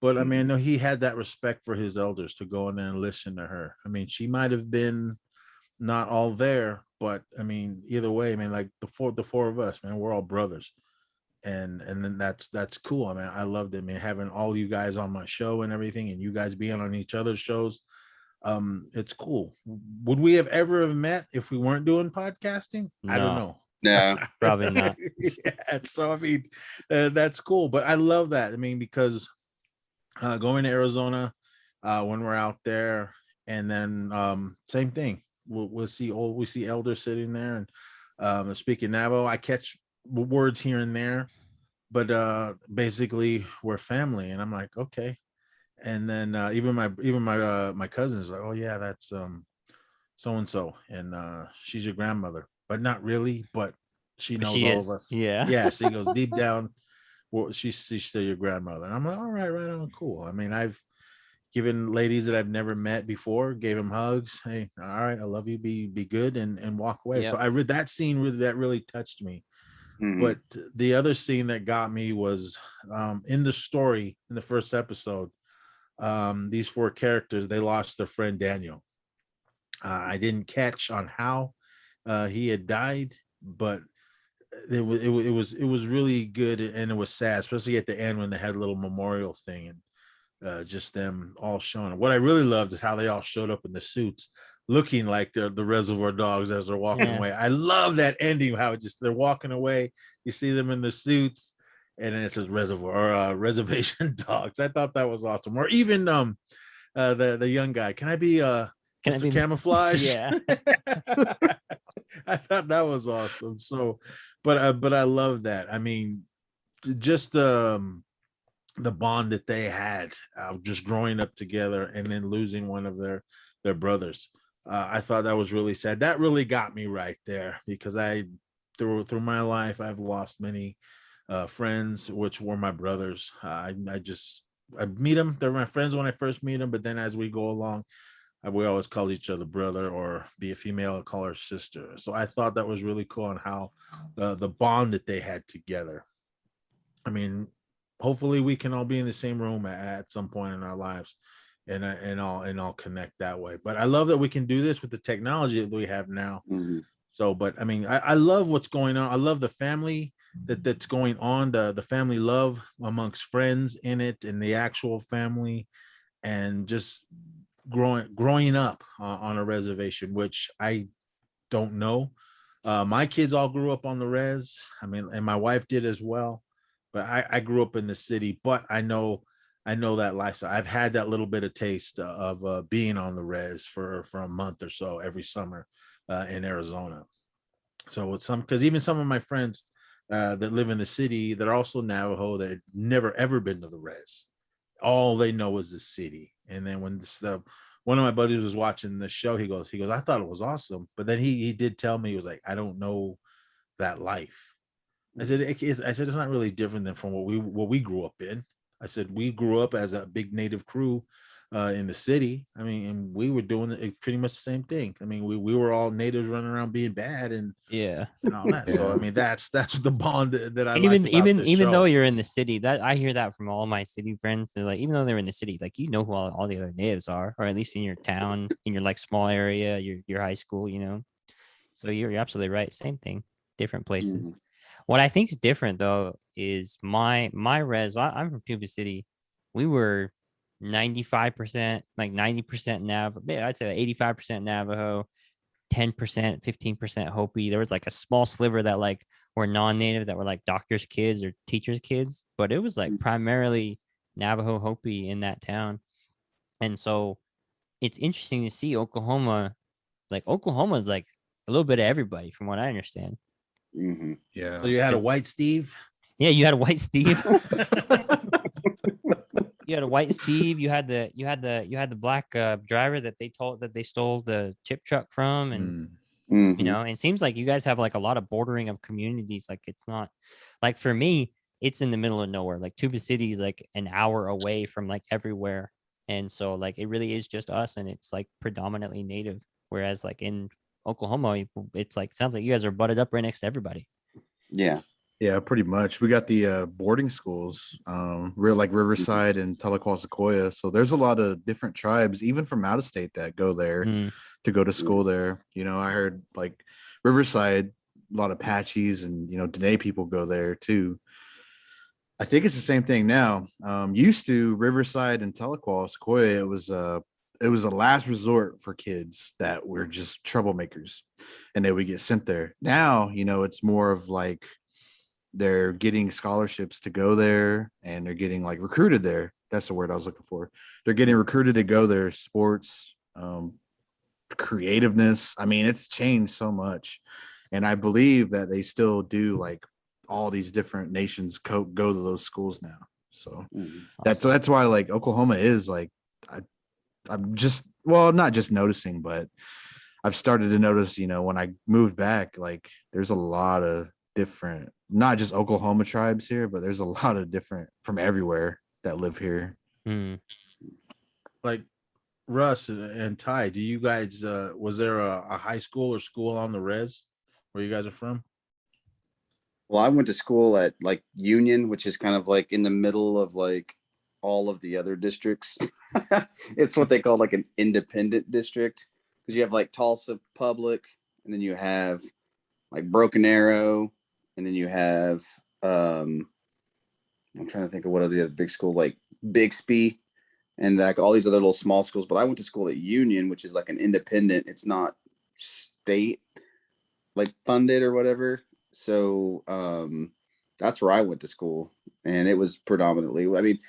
But I mean, no, he had that respect for his elders to go in there and listen to her. I mean, she might have been not all there, but I mean, either way, I mean, like the four of us, man, we're all brothers. And then that's cool. I mean, I loved it. I mean, having all you guys on my show and everything, and you guys being on each other's shows. It's cool. Would we have ever have met if we weren't doing podcasting? I don't No, know. No. probably not. Yeah, so I mean, that's cool. But I love that. I mean, because going to Arizona when we're out there, and then same thing. We'll see elders sitting there and speaking Navajo. I catch words here and there, but basically we're family, and I'm like, okay. And then even my cousin's like, oh yeah, that's so and so, and she's your grandmother, but not really, but she But knows she all of is. us. Yeah. Yeah, she goes deep down. Well, she's still your grandmother. And I'm like, all right on, cool. I mean, I've given ladies that I've never met before, gave them hugs. Hey, all right, I love you. Be good, and walk away. Yep. So I read that scene that really touched me. Mhm. But the other scene that got me was in the story in the first episode. These four characters, they lost their friend Daniel. I didn't catch on how he had died, but it was really good, and it was sad, especially at the end when they had a little memorial thing, and just them all showing. What I really loved is how they all showed up in the suits, looking like they're the Reservoir Dogs as they're walking Yeah. away. I love that ending. How they're walking away, you see them in the suits, and then it says Reservoir or Reservation Dogs. I thought that was awesome. Or even the young guy. Can I be Can I Mr. be Camouflage? Yeah. I thought that was awesome. So, but I love that. I mean, just the bond that they had just growing up together and then losing one of their brothers. I thought that was really sad. That really got me right there, because through my life I've lost many friends, which were my brothers. I meet them. They're my friends when I first meet them, but then as we go along, we always call each other brother, or be a female, call her sister. So I thought that was really cool on how the bond that they had together. I mean, hopefully we can all be in the same room at some point in our lives, and all connect that way. But I love that we can do this with the technology that we have now. Mhm. So, but I mean, I love what's going on. I love the family that's going on, the family love amongst friends in it, and the actual family, and just growing up on a reservation, which I don't know. My kids all grew up on the res. I mean, and my wife did as well. But I grew up in the city. But I know that lifestyle. I've had that little bit of taste of being on the res for a month or so every summer in Arizona. So with because even some of my friends that live in the city that are also Navajo that never ever been to the res, all they know is the city. And then when one of my buddies was watching the show, he goes, I thought it was awesome, but then he did tell me, he was like, I don't know that life. I said it's not really different than from what we grew up in. I said we grew up as a big native crew in the city. I mean, and we were doing pretty much the same thing. I mean, we were all natives running around being bad and Yeah. all that. So I mean, that's the bond that I And like about this even though show. you're in the city, that I hear that from all my city friends. They're like, even though they're in the city, like you know who all the other natives are, or at least in your town, in your like small area, your high school, you know. So you're absolutely right. Same thing, different places. Mhm. What I think is different though is my res. I'm from Tuba City. We were 95%, like 90% I'd say 85% Navajo, 10%, 15% Hopi. There was like a small sliver that like were non-native that were like doctors' kids or teachers' kids, but it was like primarily Navajo Hopi in that town. And so it's interesting to see Oklahoma. Like Oklahoma is like a little bit of everybody, from what I understand. Mhm. Yeah. So you had a It's- white Steve. Yeah, you had a white Steve. You had a white Steve. You had the black driver that they stole the chip truck from, and Mm. Mhm. it seems like you guys have like a lot of bordering of communities. Like it's not like for me, it's in the middle of nowhere. Like Tuba City is like an hour away from like everywhere, and so like it really is just us, and it's like predominantly native. Whereas like in Oklahoma, it's like sounds like you guys are butted up right next to everybody. Yeah. Yeah, pretty much. We got the boarding schools, real like Riverside and Tahlequah Sequoia. So there's a lot of different tribes, even from out of state, that go there Mm. to go to school there. I heard like Riverside, a lot of Apaches and Dene people go there too. I think it's the same thing now. Used to Riverside and Tahlequah Sequoia, it was a last resort for kids that were just troublemakers, and they would get sent there. Now, it's more of like they're getting scholarships to go there and they're getting like recruited there. That's the word I was looking for. They're getting recruited to go there. Sports, creativeness. I mean, it's changed so much. And I believe that they still do like all these different nations go to those schools now. So Mhm. that's why like Oklahoma is like, I'm just, well, not just noticing, but I've started to notice, when I moved back, like there's a lot of different, not just Oklahoma tribes here, but there's a lot of different from everywhere that live here. Mm. Like Russ and Ty, do you guys was there a high school or school on the res where you guys are from? Well, I went to school at like Union, which is kind of like in the middle of like all of the other districts. It's what they call like an independent district, because you have like Tulsa Public, and then you have like Broken Arrow, and then you have I'm trying to think of what are the other big school, like Bixby, and like all these other little small schools. But I went to school at Union, which is like an independent. It's not state like funded or whatever. So that's where I went to school, and it was predominantly. I mean,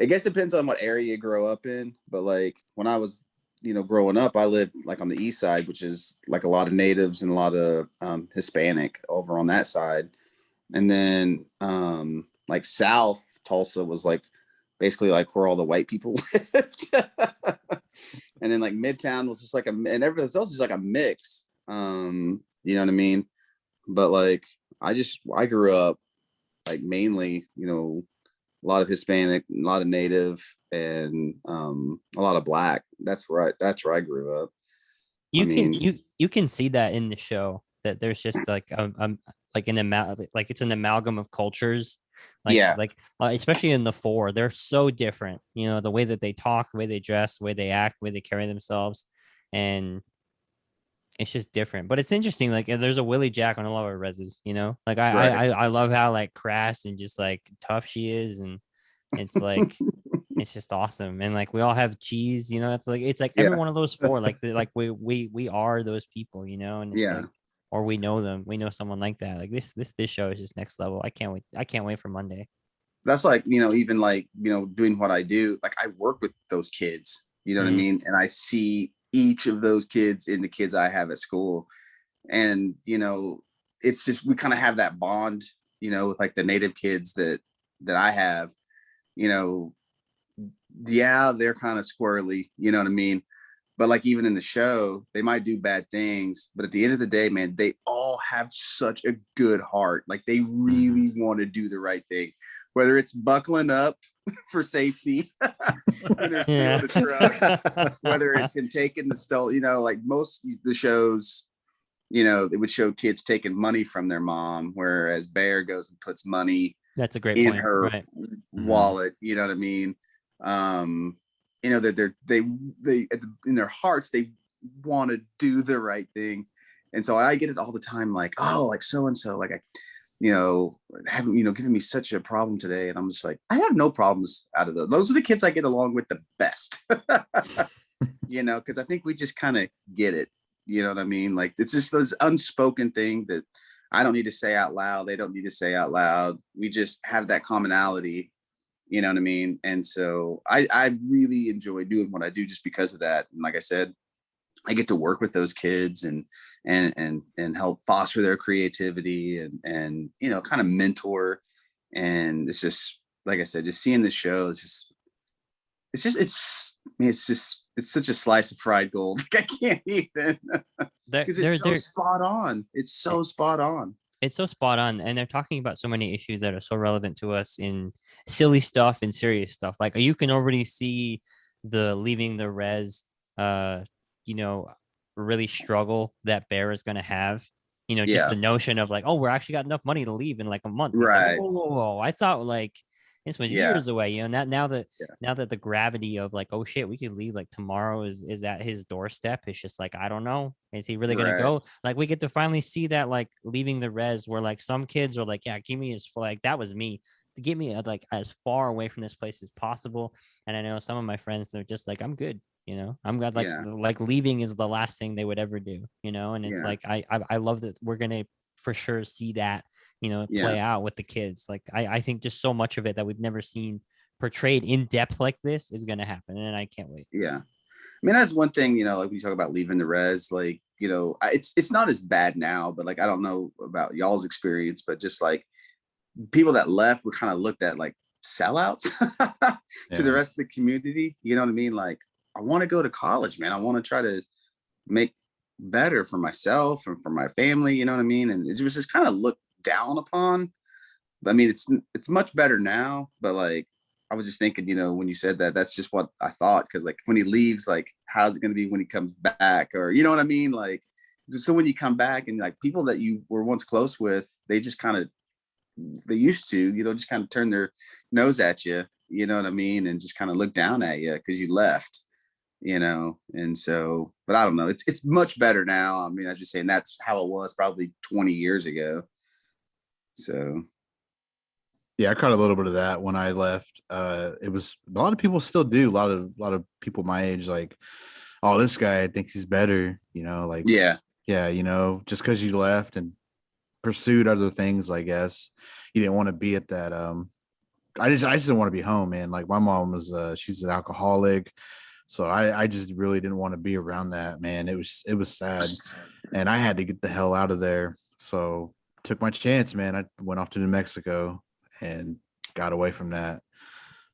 I guess it depends on what area you grow up in, but like when I was, growing up, I lived like on the east side, which is like a lot of natives and a lot of Hispanic over on that side, and then like South Tulsa was like basically like where all the white people lived, and then like Midtown was just like and everything else is like a mix. You know what I mean? But like I grew up like mainly, a lot of Hispanic, a lot of Native, and a lot of Black. That's where I grew up. You can mean, you can see that in the show that there's just like like like it's an amalgam of cultures. Yeah. Especially in the four, they're so different. The way that they talk, the way they dress, the way they act, the way they carry themselves, and it's just different. But it's interesting. Like there's a Willie Jack on a lot of reses. Like Right. I love how like crass and just like tough she is, and it's like it's just awesome. And like we all have cheese. It's like every Yeah. one of those four. Like we are those people. And it's Yeah. like, or we know them. We know someone like that. Like this show is just next level. I can't wait. I can't wait for Monday. That's like, even like, doing what I do, like I work with those kids, you know what I mean? And I see each of those kids in the kids I have at school. And, it's just, we kind of have that bond, with like the Native kids that I have, yeah, they're kind of squirrely, you know what I mean? But like even in the show, they might do bad things, but at the end of the day, man, they all have such a good heart. Like they really want to do the right thing, whether it's buckling up for safety when they're stealing the truck. Whether it's him taking the stole, like most of the shows, they would show kids taking money from their mom, whereas Bear goes and puts money That's a great in point. her Right. wallet. You know what I mean? That they in their hearts they want to do the right thing, and so I get it all the time. Like, oh, like so and so, like I, haven't given me such a problem today, and I'm just like, I have no problems out of those. Those are the kids I get along with the best. Because I think we just kind of get it. You know what I mean? Like it's just this unspoken thing that I don't need to say out loud. They don't need to say out loud. We just have that commonality. You know what I mean? And so I really enjoy doing what I do just because of that. And like I said, I get to work with those kids and help foster their creativity and kind of mentor. And it's just, like I said, just seeing this show, it's such a slice of fried gold. Like, I can't even, because it's so spot on. It's so spot on. It's so spot on, and they're talking about so many issues that are so relevant to us in silly stuff and serious stuff. Like you can already see the leaving the res, really struggle that Bear is going to have. Just the notion of like, oh, we're actually got enough money to leave in like a month. Right. Like, whoa. I thought like this was years away. Now that the gravity of like, oh shit, we could leave like tomorrow is at his doorstep. It's just like, I don't know. Is he really gonna go? Like we get to finally see that like leaving the res where like some kids are like, yeah, give me as like that was me. To get me like as far away from this place as possible. And I know some of my friends, they're just like, I'm good. I'm glad like leaving is the last thing they would ever do, and it's like I love that we're gonna for sure see that play out with the kids. Like I think just so much of it that we've never seen portrayed in depth like this is gonna happen, and I can't wait. I mean, that's one thing, like when you talk about leaving the res, like it's not as bad now, but like I don't know about y'all's experience, but just like people that left were kind of looked at like sellouts to the rest of the community. You know what I mean? Like, I want to go to college, man. I want to try to make better for myself and for my family. You know what I mean? And it was just kind of looked down upon. I mean, it's much better now, but like, I was just thinking, when you said that, that's just what I thought. Cause like when he leaves, like, how's it going to be when he comes back? Or, you know what I mean? Like, so when you come back and like people that you were once close with, they just kind of, they used to, just kind of turn their nose at you, you know what I mean? And just kind of look down at you because you left. And so, but I don't know, it's much better now. I mean, I'm just saying that's how it was probably 20 years ago. So I caught a little bit of that when I left. It was a lot of people still do. A lot of people my age, like, oh, this guy thinks he's better, like, just because you left and pursued other things, I guess you didn't want to be at that. I just didn't want to be home, man. Like my mom was, she's an alcoholic. So I just really didn't want to be around that, man. It was sad, and I had to get the hell out of there. So took my chance, man. I went off to New Mexico and got away from that.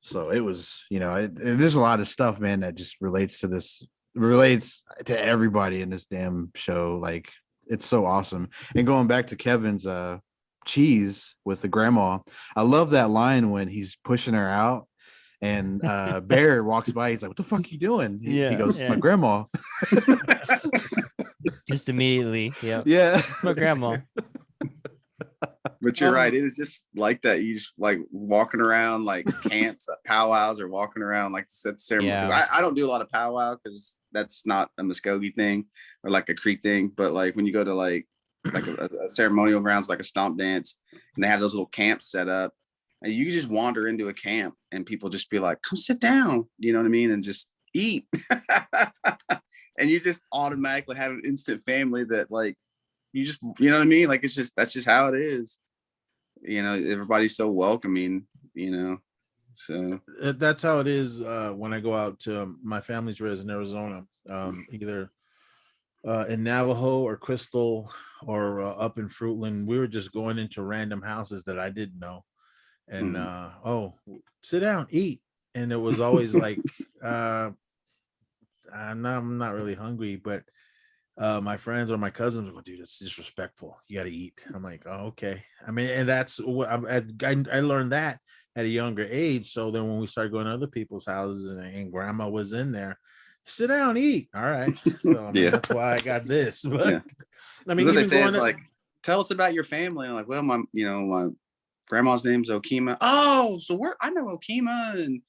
So it was, there's a lot of stuff, man, that just relates to everybody in this damn show. Like it's so awesome. And going back to Kevin's cheese with the grandma, I love that line when he's pushing her out. And Bear walks by. He's like, "What the fuck are you doing?" He goes, "My grandma." Just immediately, yeah, my grandma. But you're right. It is just like that. You just like walking around like camps, powwows, or walking around like set ceremony. Because I don't do a lot of powwow because that's not a Muskogee thing or like a Creek thing. But like when you go to like a ceremonial grounds, like a stomp dance, and they have those little camps set up. And you just wander into a camp and people just be like, come sit down, you know what I mean? And just eat. And you just automatically have an instant family that like, you just, you know what I mean? Like, that's just how it is. Everybody's so welcoming, so. That's how it is when I go out to my family's res in Arizona, either in Navajo or Crystal or up in Fruitland. We were just going into random houses that I didn't know. And sit down, eat. And it was always like I'm not really hungry, but my friends or my cousins would go, dude, it's disrespectful, you got to eat. I'm like, oh, okay. I mean, and that's what I learned that, at a younger age. So then when we started going to other people's houses and grandma was in there, sit down, eat. All right. So I mean, Yeah. that's why I got this. But Yeah. I mean, What they even say going is to, like, tell us about your family. And I'm like, well, my grandma's name's Okima. Oh, so I know Okima, and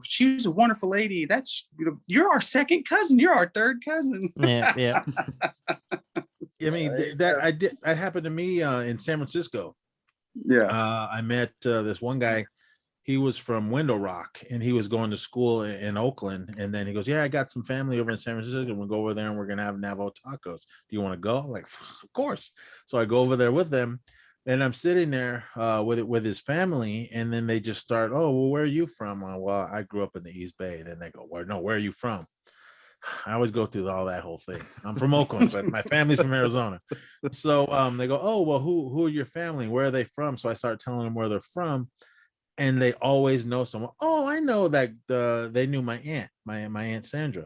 she was a wonderful lady. That's you're our second cousin. You're our third cousin. Yeah, yeah. I mean, that happened to me in San Francisco. Yeah. I met this one guy. He was from Window Rock and he was going to school in Oakland. And then he goes, yeah, I got some family over in San Francisco. We'll go over there and we're going to have Navajo tacos. Do you want to go? I'm like, of course. So I go over there with them and I'm sitting there with his family. And then they just start, oh, well, where are you from? Well, I grew up in the East Bay. And then they go, well, no, where are you from? I always go through all that whole thing. I'm from Oakland, but my family's from Arizona. So they go, oh, well, who are your family? Where are they from? So I start telling them where they're from. And they always know someone. Oh, I know that they knew my aunt, my Aunt Sandra.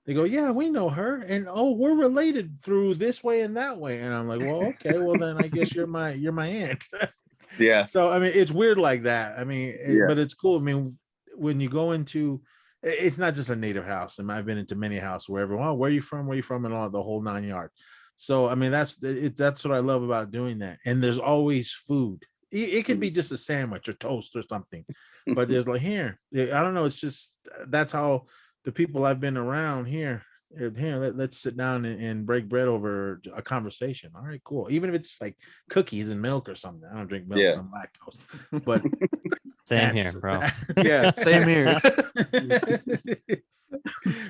They go, yeah, we know her. And oh, we're related through this way and that way. And I'm like, well, okay, well then I guess you're my aunt. Yeah. So I mean, it's weird like that. I mean, Yeah. but it's cool. I mean, when you go into, it's not just a native house. I mean, I've been into many houses where everyone, oh, where are you from? Where are you from? And all the whole 9 yards. So I mean, that's what I love about doing that. And there's always food. It could be just a sandwich or toast or something, but there's like here, I don't know. It's just that's how the people I've been around here. Let's sit down and break bread over a conversation. All right, cool. Even if it's like cookies and milk or something. I don't drink milk. Yeah. I'm lactose, but Same here, bro. Yeah, Same here.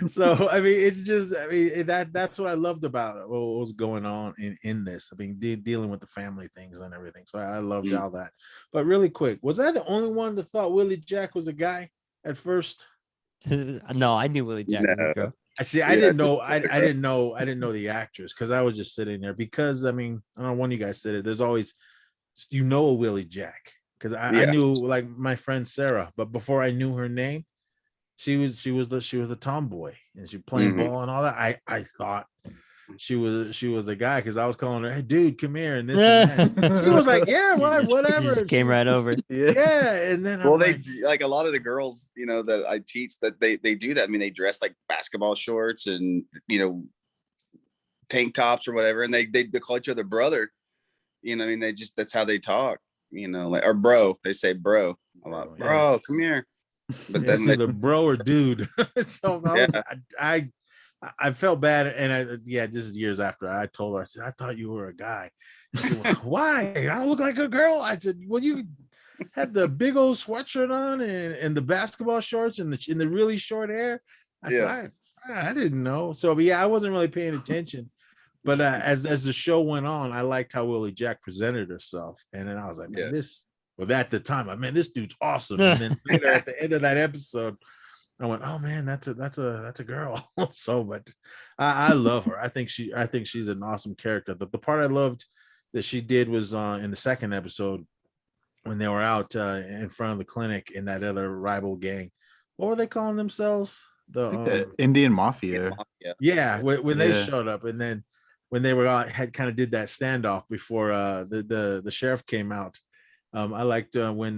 So I mean, it's just that's what I loved about it. What was going on in this? I mean, dealing with the family things and everything. So I loved all that. But really quick, was I the only one that thought Willie Jack was a guy at first? No, I knew Willie Jack was a girl. See, I didn't know. I didn't know the actress because I was just sitting there. Because I mean, I don't know, one of you guys said it. There's always, a Willie Jack, because I knew like my friend Sarah, but before I knew her name, she was a tomboy and she playing ball and all that. I thought she was a guy because I was calling her, hey dude, come here, and this and that. She was like, yeah, whatever. Just came right over. Yeah, and then well, they like a lot of the girls, that I teach, that they do that. I mean, they dress like basketball shorts and tank tops or whatever, and they call each other brother. I mean, that's how they talk. Like, or bro, they say bro a lot. Bro, come here. But then the bro or dude. So I felt bad, and this is years after I told her. I said, I thought you were a guy. She said, well, why? I don't look like a girl. I said, well, you had the big old sweatshirt on and the basketball shorts and the really short hair. I said, I didn't know. So but I wasn't really paying attention. But as the show went on, I liked how Willie Jack presented herself, and then I was like, man, at the time, this dude's awesome. And then later at the end of that episode, I went, oh man, that's a girl. So, but I love her. I think she's an awesome character. The part I loved that she did was in the second episode when they were out in front of the clinic in that other rival gang. What were they calling themselves? The Indian Mafia. Yeah, when they showed up, and then when they were out, had kind of did that standoff before the sheriff came out. I liked when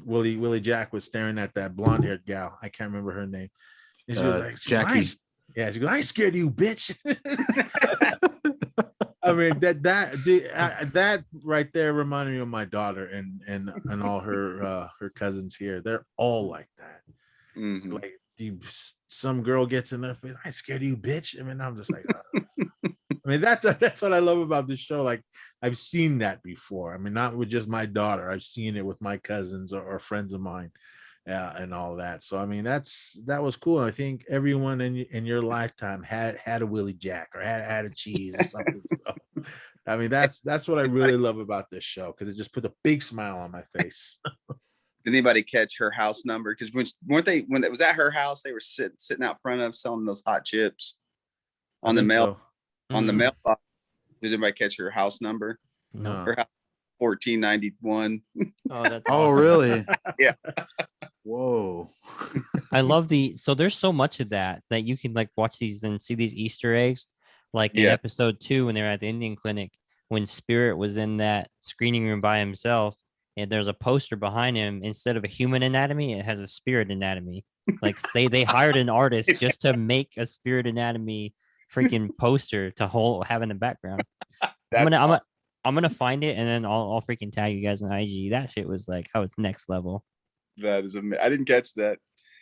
Willie Jack was staring at that blonde-haired gal. I can't remember her name. And she was like, Jackie. She goes, I ain't scared of you, bitch. I mean, that right there reminded me of my daughter and all her cousins here. They're all like that. Mm-hmm. Like some girl gets in their face, I ain't scared of you, bitch. I mean, I'm just like, I mean, that's what I love about this show. Like, I've seen that before. I mean, not with just my daughter. I've seen it with my cousins or friends of mine, and all that. So, I mean, that was cool. I think everyone in your lifetime had a Willie Jack or had a cheese or something. So, I mean, that's what I really love about this show, because it just put a big smile on my face. Did anybody catch her house number? Because when it was at her house, they were sitting out front of selling those hot chips on the mail. So. On the mailbox. Did anybody catch her house number? No. Her house 1491. Oh, that's Oh, awesome. really? Yeah. Whoa. I love so there's so much of that you can like watch these and see these Easter eggs. Like in episode 2, when they're at the Indian clinic, when Spirit was in that screening room by himself, and there's a poster behind him. Instead of a human anatomy, it has a spirit anatomy. Like they hired an artist just to make a spirit anatomy freaking poster to have in the background. I'm gonna find it and then I'll freaking tag you guys on IG. That shit was like, how it's next level. That is amazing. I didn't catch that.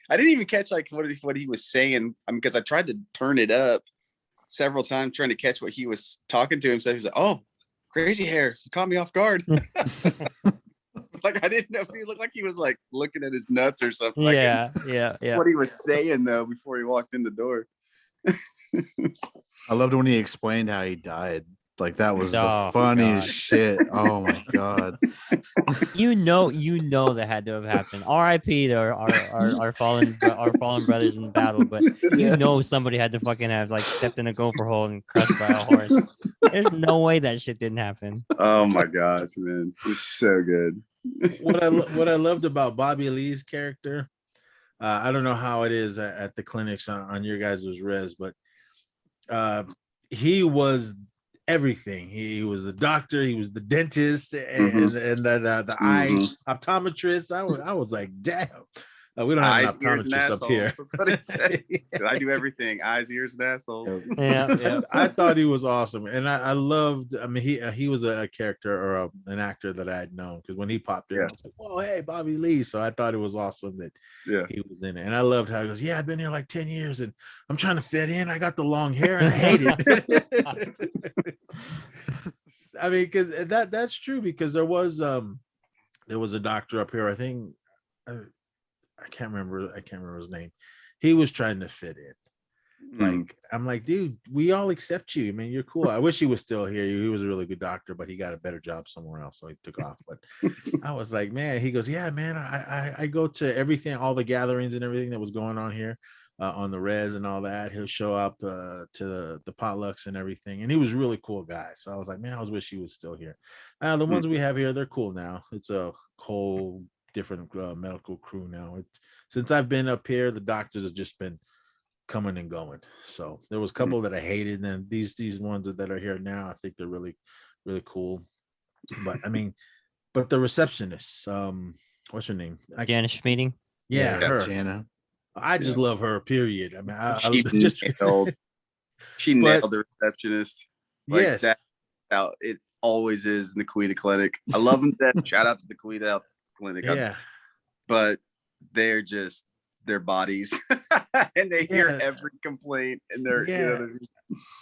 I didn't even catch like what he was saying. Because I tried to turn it up several times trying to catch what he was talking to himself. He's like, "Oh, crazy hair. You caught me off guard." Like I didn't know if he looked like he was like looking at his nuts or something. Yeah. What he was saying though before he walked in the door. I loved when he explained how he died. Like that was Oh, the funniest God. shit. Oh my god. You know that had to have happened. R.I.P. to our fallen brothers in battle, but you know somebody had to fucking have like stepped in a gopher hole and crushed by a horse. There's no way that shit didn't happen. Oh my gosh, man. It's so good. What I loved about Bobby Lee's character, I don't know how it is at the clinics on your guys' res, but he was everything. He was the doctor, he was the dentist, and the eye optometrist. I was like, damn. We don't have an optometrist up here. That's what it said. I do everything: eyes, ears, and assholes. Yeah. I thought he was awesome, and I loved. I mean, he was a character or an actor that I had known, because when he popped in, I was like, "Whoa, hey, Bobby Lee!" So I thought it was awesome that he was in it, and I loved how he goes, "Yeah, I've been here like 10 years, and I'm trying to fit in. I got the long hair, and I hate it." I mean, because that's true, because there was a doctor up here, I think. I can't remember his name. He was trying to fit in. Like, I'm like, dude, we all accept you. I mean, you're cool. I wish he was still here. He was a really good doctor, but he got a better job somewhere else, so he took off. But I was like, man, he goes, yeah, man, I go to everything, all the gatherings and everything that was going on here on the res and all that. He'll show up to the potlucks and everything. And he was a really cool guy. So I was like, man, I wish he was still here. The ones we have here, they're cool now. It's a whole different medical crew now. Since I've been up here, the doctors have just been coming and going. So there was a couple that I hated, and these ones that are here now, I think they're really, really cool. But I mean, but the receptionist, what's her name? Janice Schmeeding. Yeah, her. Jana. I just love her. Period. I mean, she nailed the receptionist. Like, yes, that's how it always is in the Quita Clinic. I love them. Shout out to the Quita Health Clinic. Yeah, but they're just their bodies, and they hear every complaint, and they're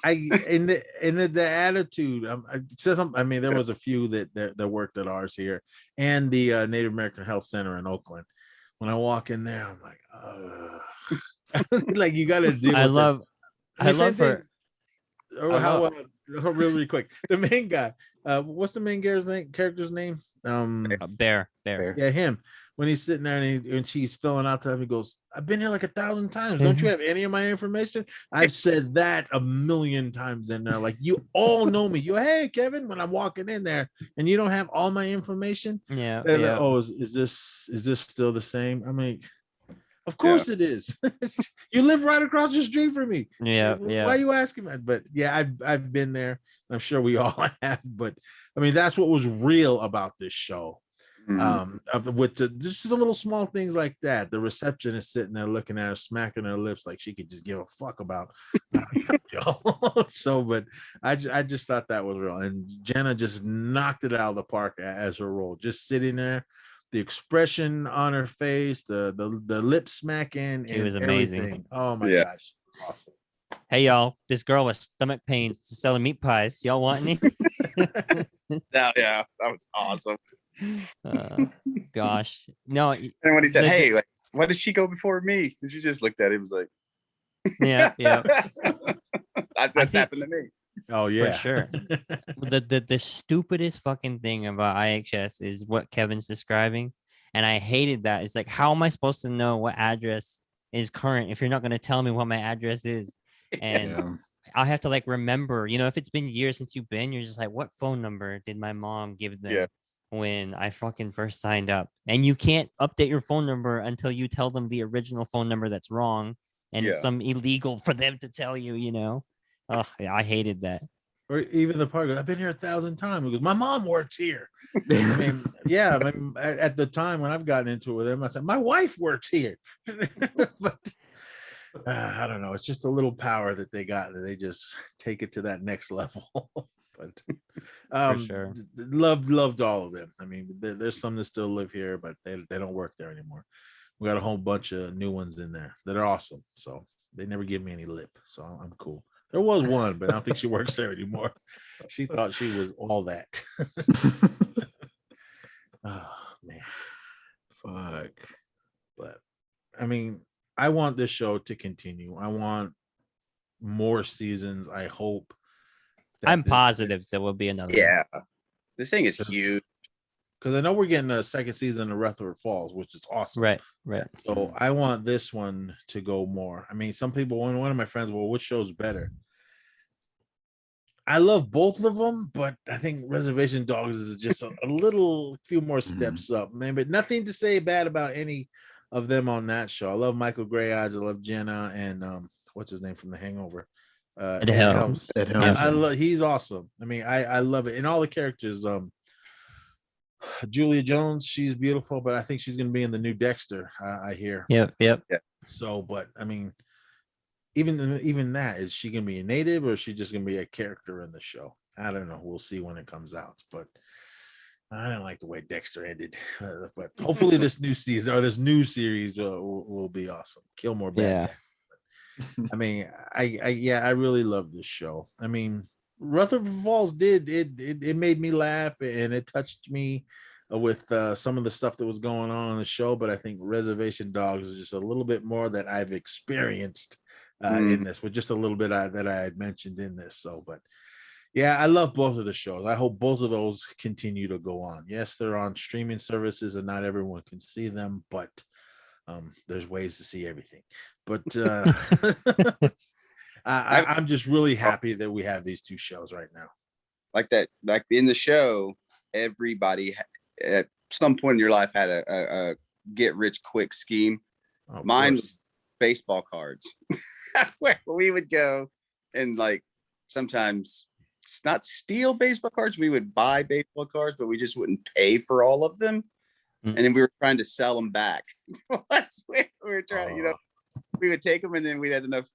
the attitude. I mean, there was a few that worked at ours here and the Native American Health Center in Oakland. When I walk in there, I'm like, like, you got to do. I love her. Really quick, the main guy. What's the main character's name? Bear. Yeah, him. When he's sitting there and she's filling out to him, he goes, "I've been here like 1,000 times. Don't you have any of my information?" I've said that 1,000,000 times in there. Like, you all know me. Hey, Kevin, when I'm walking in there and you don't have all my information. Yeah. Like, oh, is this still the same? I mean, of course it is. You live right across the street from me. Yeah. Why are you asking that? But yeah, I've been there. I'm sure we all have. But I mean, that's what was real about this show. With just the little small things like that. The receptionist sitting there looking at her, smacking her lips like she could just give a fuck about. So, but I just thought that was real, and Jenna just knocked it out of the park as her role. Just sitting there, the expression on her face, the lip smacking, She was amazing. Everything. Oh my gosh, awesome. Hey y'all, this girl with stomach pains selling meat pies. Y'all want any? Yeah, that was awesome. Gosh, no. And when he said, "Hey, like, why did she go before me?" And she just looked at him, was like, yeah. That's happened to me. Oh yeah, for sure. The stupidest fucking thing about IHS is what Kevin's describing, and I hated that. It's like, how am I supposed to know what address is current if you're not going to tell me what my address is? And I have to like remember, if it's been years since you've been, you're just like, what phone number did my mom give them when I fucking first signed up? And you can't update your phone number until you tell them the original phone number that's wrong, and it's some illegal for them to tell you. Oh, yeah, I hated that. Or even the part, I've been here 1,000 times. Because my mom works here. I mean, yeah, I mean, at the time when I've gotten into it with them, I said, my wife works here. But I don't know. It's just a little power that they got that they just take it to that next level. But sure. loved all of them. I mean, there's some that still live here, but they don't work there anymore. We got a whole bunch of new ones in there that are awesome. So they never give me any lip. So I'm cool. There was one, but I don't think she works there anymore. She thought she was all that. Oh man. Fuck. But I mean, I want this show to continue. I want more seasons. I hope. I'm positive there will be another one. Yeah, this thing is huge. Because I know we're getting a second season of Rutherford Falls, which is awesome. Right. So I want this one to go more. I mean, some people, one of my friends, well, which show's better? I love both of them, but I think Reservation Dogs is just a little few more steps up, man. But nothing to say bad about any of them on that show. I love Michael Greyeyes. I love Jenna and what's his name from The Hangover? Ed Helms. Ed Helms. I love. He's awesome. I mean, I love it. And all the characters. Julia Jones, she's beautiful, but I think she's going to be in the new Dexter. I hear. Yep. So, but I mean, even that, is she going to be a native or is she just going to be a character in the show? I don't know. We'll see when it comes out. But I don't like the way Dexter ended. But hopefully, this new season or this new series will be awesome. Kill more bad guys. I mean, I really love this show. I mean, Rutherford Falls it made me laugh and it touched me with some of the stuff that was going on the show. But I think Reservation Dogs is just a little bit more that I've experienced in this, with just a little bit that I had mentioned in this. So, but yeah, I love both of the shows. I hope both of those continue to go on. Yes, they're on streaming services and not everyone can see them, but there's ways to see everything. But I'm just really happy that we have these two shows right now. Like that, like in the show, everybody at some point in your life had a get rich quick scheme. Mine was baseball cards, where we would go and like sometimes it's not steal baseball cards. We would buy baseball cards, but we just wouldn't pay for all of them. And then we were trying to sell them back. That's where we were trying, we would take them and then we had enough,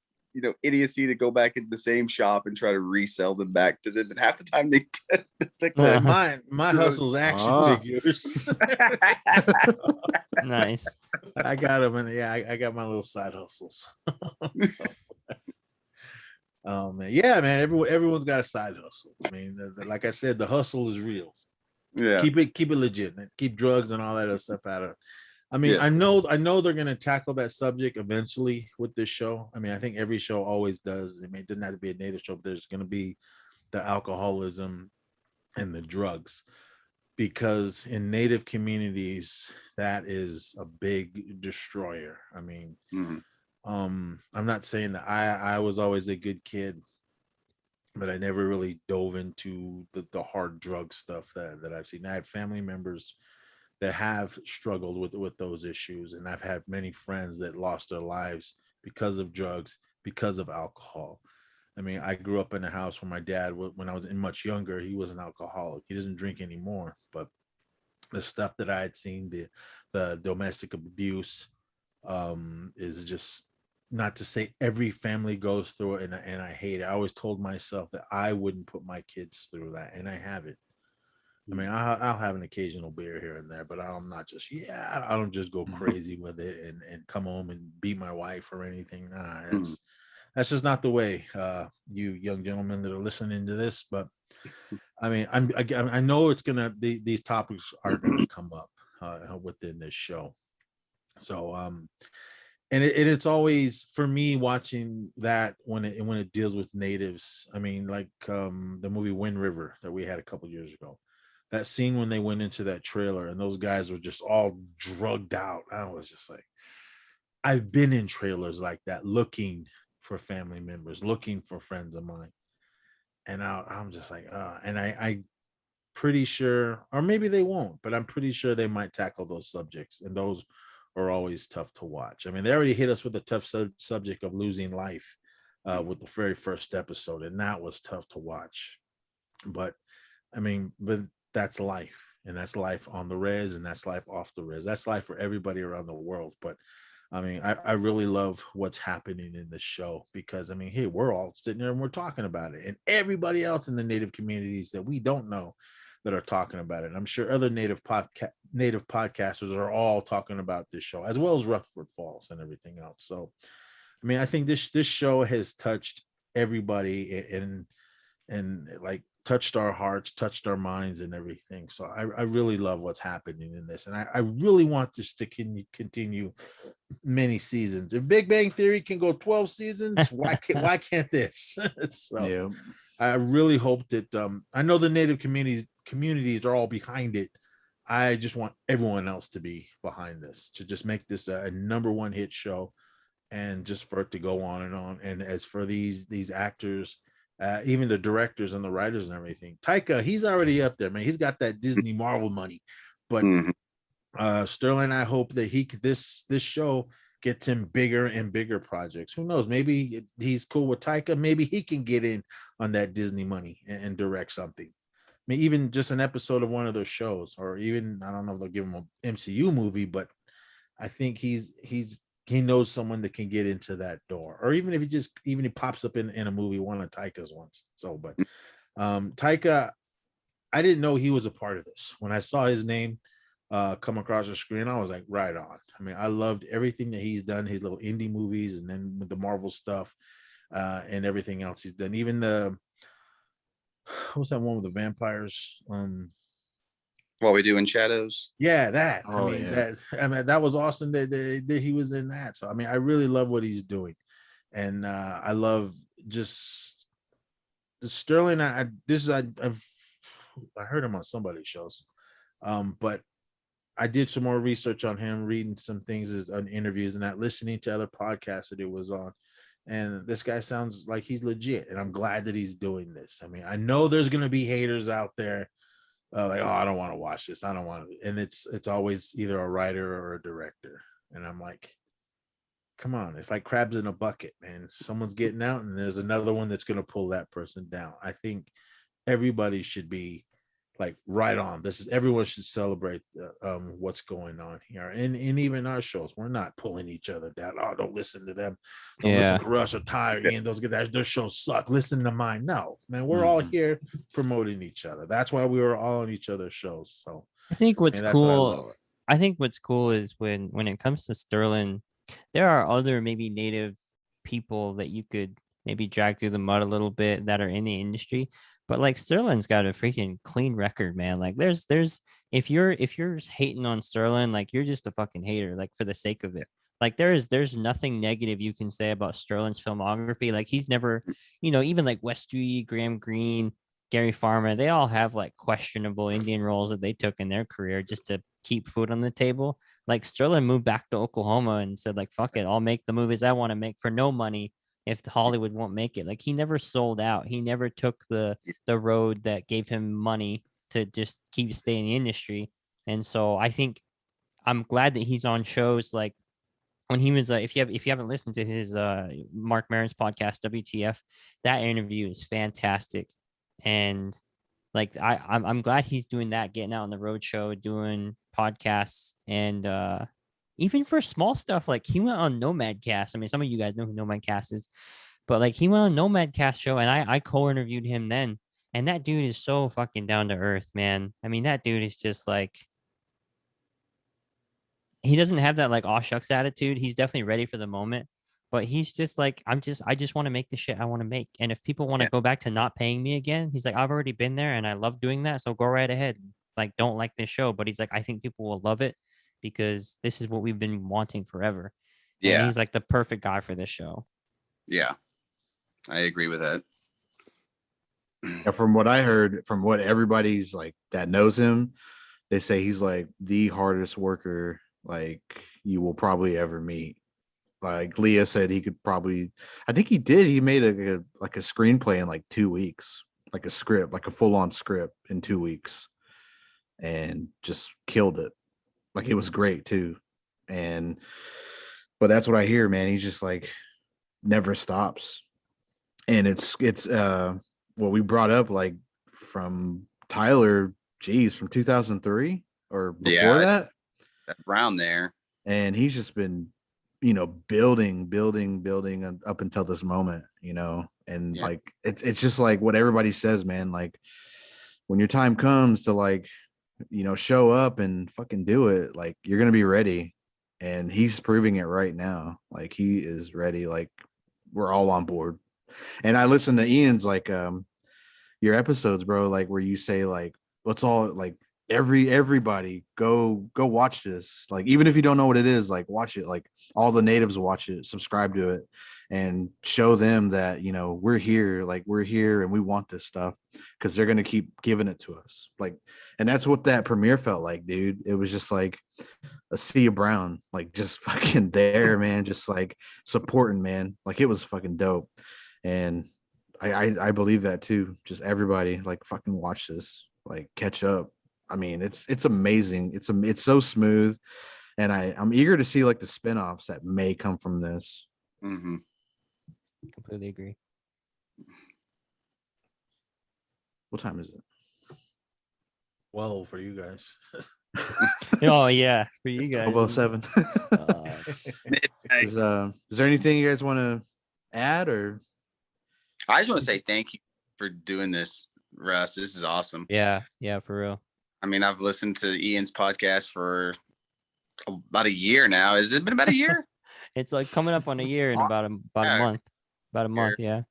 idiocy to go back into the same shop and try to resell them back to them. And half the time they took that. My hustle's action figures. Nice. I got them, and I got my little side hustles. Oh man, yeah, man. Everyone's got a side hustle. I mean, like I said, the hustle is real. Yeah, keep it legit. Keep drugs and all that other stuff out of it. I mean, I know they're gonna tackle that subject eventually with this show. I mean, I think every show always does. I mean, it doesn't have to be a native show, but there's gonna be the alcoholism and the drugs, because in native communities that is a big destroyer. I mean, I'm not saying that I was always a good kid, but I never really dove into the hard drug stuff that I've seen. I had family members that have struggled with those issues, and I've had many friends that lost their lives because of drugs, because of alcohol. I mean, I grew up in a house where my dad, when I was much younger, he was an alcoholic. He doesn't drink anymore, but the stuff that I had seen, the domestic abuse, is just, not to say every family goes through it, and I hate it. I always told myself that I wouldn't put my kids through that, and I haven't. I mean, I'll have an occasional beer here and there, but I'm not just, I don't just go crazy with it and come home and beat my wife or anything. Nah, that's just not the way, you young gentlemen that are listening to this. But I mean, I know it's these topics are gonna come up within this show. So and it's always, for me, watching that when it deals with natives. I mean, like the movie Wind River that we had a couple years ago. That scene when they went into that trailer and those guys were just all drugged out. I was just like, I've been in trailers like that, looking for family members, looking for friends of mine. And I'm just like, and I pretty sure, or maybe they won't, but I'm pretty sure they might tackle those subjects. And those are always tough to watch. I mean, they already hit us with the tough subject of losing life with the very first episode. And that was tough to watch. But I mean, but that's life. and that's life on the res, and that's life off the res. That's life for everybody around the world. But I mean, I really love what's happening in the show, because I mean, hey, we're all sitting there and we're talking about it, and everybody else in the native communities that we don't know that are talking about it. And I'm sure other native podcasters are all talking about this show, as well as Rutherford Falls and everything else. So, I mean, I think this show has touched everybody, and like touched our hearts, touched our minds, and everything. So I really love what's happening in this, and I really want this to continue many seasons. If Big Bang Theory can go 12 seasons, why can't this? So Yeah. I really hope that I know the native communities are all behind it. I just want everyone else to be behind this, to just make this a number one hit show, and just for it to go on and on. And as for these actors, even the directors and the writers and everything, Taika, he's already up there, man. He's got that Disney Marvel money. But Sterling, I hope that this show gets him bigger and bigger projects. Who knows? Maybe he's cool with Taika. Maybe he can get in on that Disney money and direct something. I mean, even just an episode of one of their shows, or even, I don't know if they'll give him an MCU movie, but I think he knows someone that can get into that door. Or even if he pops up in a movie, one of Taika's ones. So, but Taika, I didn't know he was a part of this. When I saw his name come across the screen, I was like, right on. I mean, I loved everything that he's done, his little indie movies, and then with the Marvel stuff, and everything else he's done. Even what was that one with the vampires? What We Do in Shadows. Yeah, that. Oh, that was awesome that he was in that. So I mean, I really love what he's doing, and I love just Sterling. I heard him on somebody's shows, but I did some more research on him, reading some things on interviews and that, listening to other podcasts that it was on. And this guy sounds like he's legit, and I'm glad that he's doing this. I mean, I know there's going to be haters out there, like, oh, I don't want to watch this. I don't want to. And it's always either a writer or a director. And I'm like, come on, it's like crabs in a bucket, man. Someone's getting out, and there's another one that's going to pull that person down. I think everybody should be like, right on. Everyone should celebrate what's going on here, and even our shows, we're not pulling each other down. Oh, don't listen to them, don't listen to Russ or Ty, and those guys, their shows suck, listen to mine. No, man, we're all here promoting each other. That's why we were all on each other's shows. So I think what's cool. I think what's cool is when it comes to Sterling, there are other maybe native people that you could maybe drag through the mud a little bit that are in the industry. But like Sterling's got a freaking clean record, man. Like there's if you're hating on Sterling, like you're just a fucking hater, like for the sake of it. Like there's nothing negative you can say about Sterling's filmography. Like he's never, even like Westry, Graham Greene, Gary Farmer, they all have like questionable Indian roles that they took in their career just to keep food on the table. Like Sterling moved back to Oklahoma and said, like, fuck it, I'll make the movies I want to make for no money if Hollywood won't make it. Like he never sold out. He never took the road that gave him money to just keep staying in the industry. And so I think I'm glad that he's on shows like when he was if you haven't listened to his Mark Maron's podcast WTF, that interview is fantastic. And like I'm glad he's doing that, getting out on the road show, doing podcasts, and even for small stuff, like he went on Nomadcast. I mean, some of you guys know who Nomadcast is, but like he went on Nomadcast show, and I co-interviewed him then. And that dude is so fucking down to earth, man. I mean, that dude is just like, he doesn't have that like aw shucks attitude. He's definitely ready for the moment, but he's just like, I just want to make the shit I want to make. And if people want to go back to not paying me again, he's like, I've already been there and I love doing that. So go right ahead. Like, don't like this show, but he's like, I think people will love it because this is what we've been wanting forever. Yeah. And he's like the perfect guy for this show. Yeah. I agree with that. Yeah, from what I heard, from what everybody's like that knows him, they say he's like the hardest worker like you will probably ever meet. Like Leah said, he could probably, I think he did. He made a screenplay in like 2 weeks, like a script, like a full on script in 2 weeks, and just killed it. Like it was great too. But that's what I hear, man. He just like never stops. And it's what we brought up, like from Tyler geez, from 2003 or before Yeah, that. around there. And he's just been, building up until this moment, and Yeah. like it's just like what everybody says, man. Like when your time comes to like, show up and fucking do it, like you're gonna be ready. And he's proving it right now. Like he is ready. Like we're all on board. And I listen to Ian's like your episodes, bro, like where you say like let's all like everybody go watch this. Like even if you don't know what it is, like watch it. Like all the natives watch it, subscribe to it, and show them that we're here, like we're here and we want this stuff because they're gonna keep giving it to us. Like, and that's what that premiere felt like, dude. It was just like a sea of brown, like just fucking there, man, just like supporting, man. Like it was fucking dope. And I believe that too. Just everybody like fucking watch this, like catch up. I mean, it's amazing. It's so smooth, and I'm eager to see like the spinoffs that may come from this. Mm-hmm. Completely agree. What time is it? Well, for you guys. Oh yeah, for you guys. 12:07. Is there anything you guys want to add or? I just want to say thank you for doing this, Russ. This is awesome. Yeah, for real. I mean, I've listened to Ian's podcast for about a year now. Has it been about a year? It's like coming up on a year in about a month. About a month, yeah.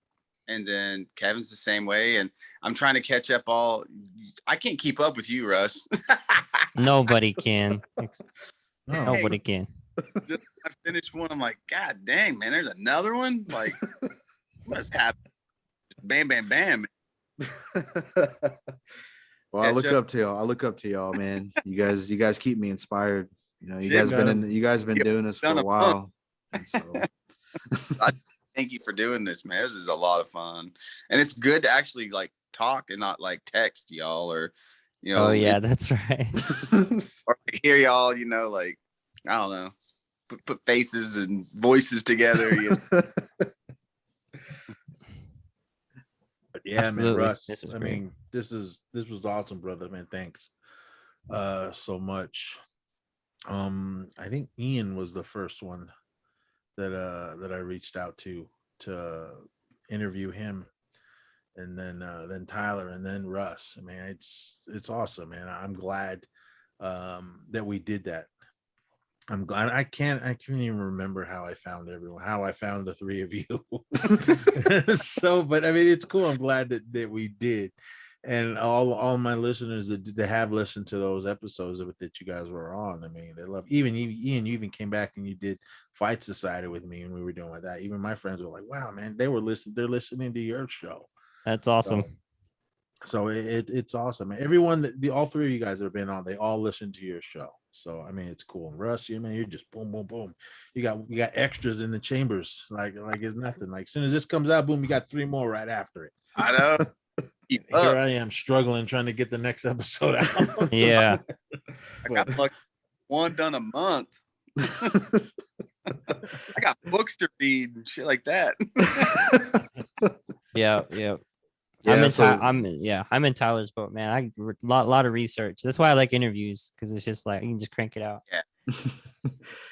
And then Kevin's the same way. And I'm trying to catch up I can't keep up with you, Russ. Nobody can. No. Nobody can. Just, I finished one. I'm like, God dang, man, there's another one. Like, what's happening? Bam, bam, bam. Well, I look up to y'all, man. You guys keep me inspired. You guys been doing this for a while. So. Thank you for doing this, man. This is a lot of fun, and it's good to actually like talk and not like text y'all or, Oh yeah, that's right. or hear y'all. Like I don't know, put faces and voices together. Yeah, Absolutely. man, Russ. This was I great. mean, this was awesome, brother, man. Thanks so much. I think Ian was the first one that I reached out to interview him, and then Tyler, and then Russ. I mean, it's awesome, man. I'm glad that we did that. I'm glad. I can't even remember how I found the three of you. So, but I mean, it's cool. I'm glad that we did. And all my listeners that have listened to those episodes that you guys were on, I mean, they love. Even Ian, you even came back and you did Fight Society with me, and we were doing like that. Even my friends were like, "Wow, man, they're listening to your show." That's awesome. So it's awesome. Everyone, all three of you guys that have been on, they all listen to your show. So I mean, it's cool. And Russ, you man, you're just boom, boom, boom. You got extras in the chambers, like it's nothing. Like as soon as this comes out, boom, you got 3 more right after it. I know. Here I am struggling trying to get the next episode out. Yeah. I got like one done a month. I got books to read and shit like that. Yeah. I'm in Tyler's boat, man. I lot of research. That's why I like interviews, because it's just like you can just crank it out.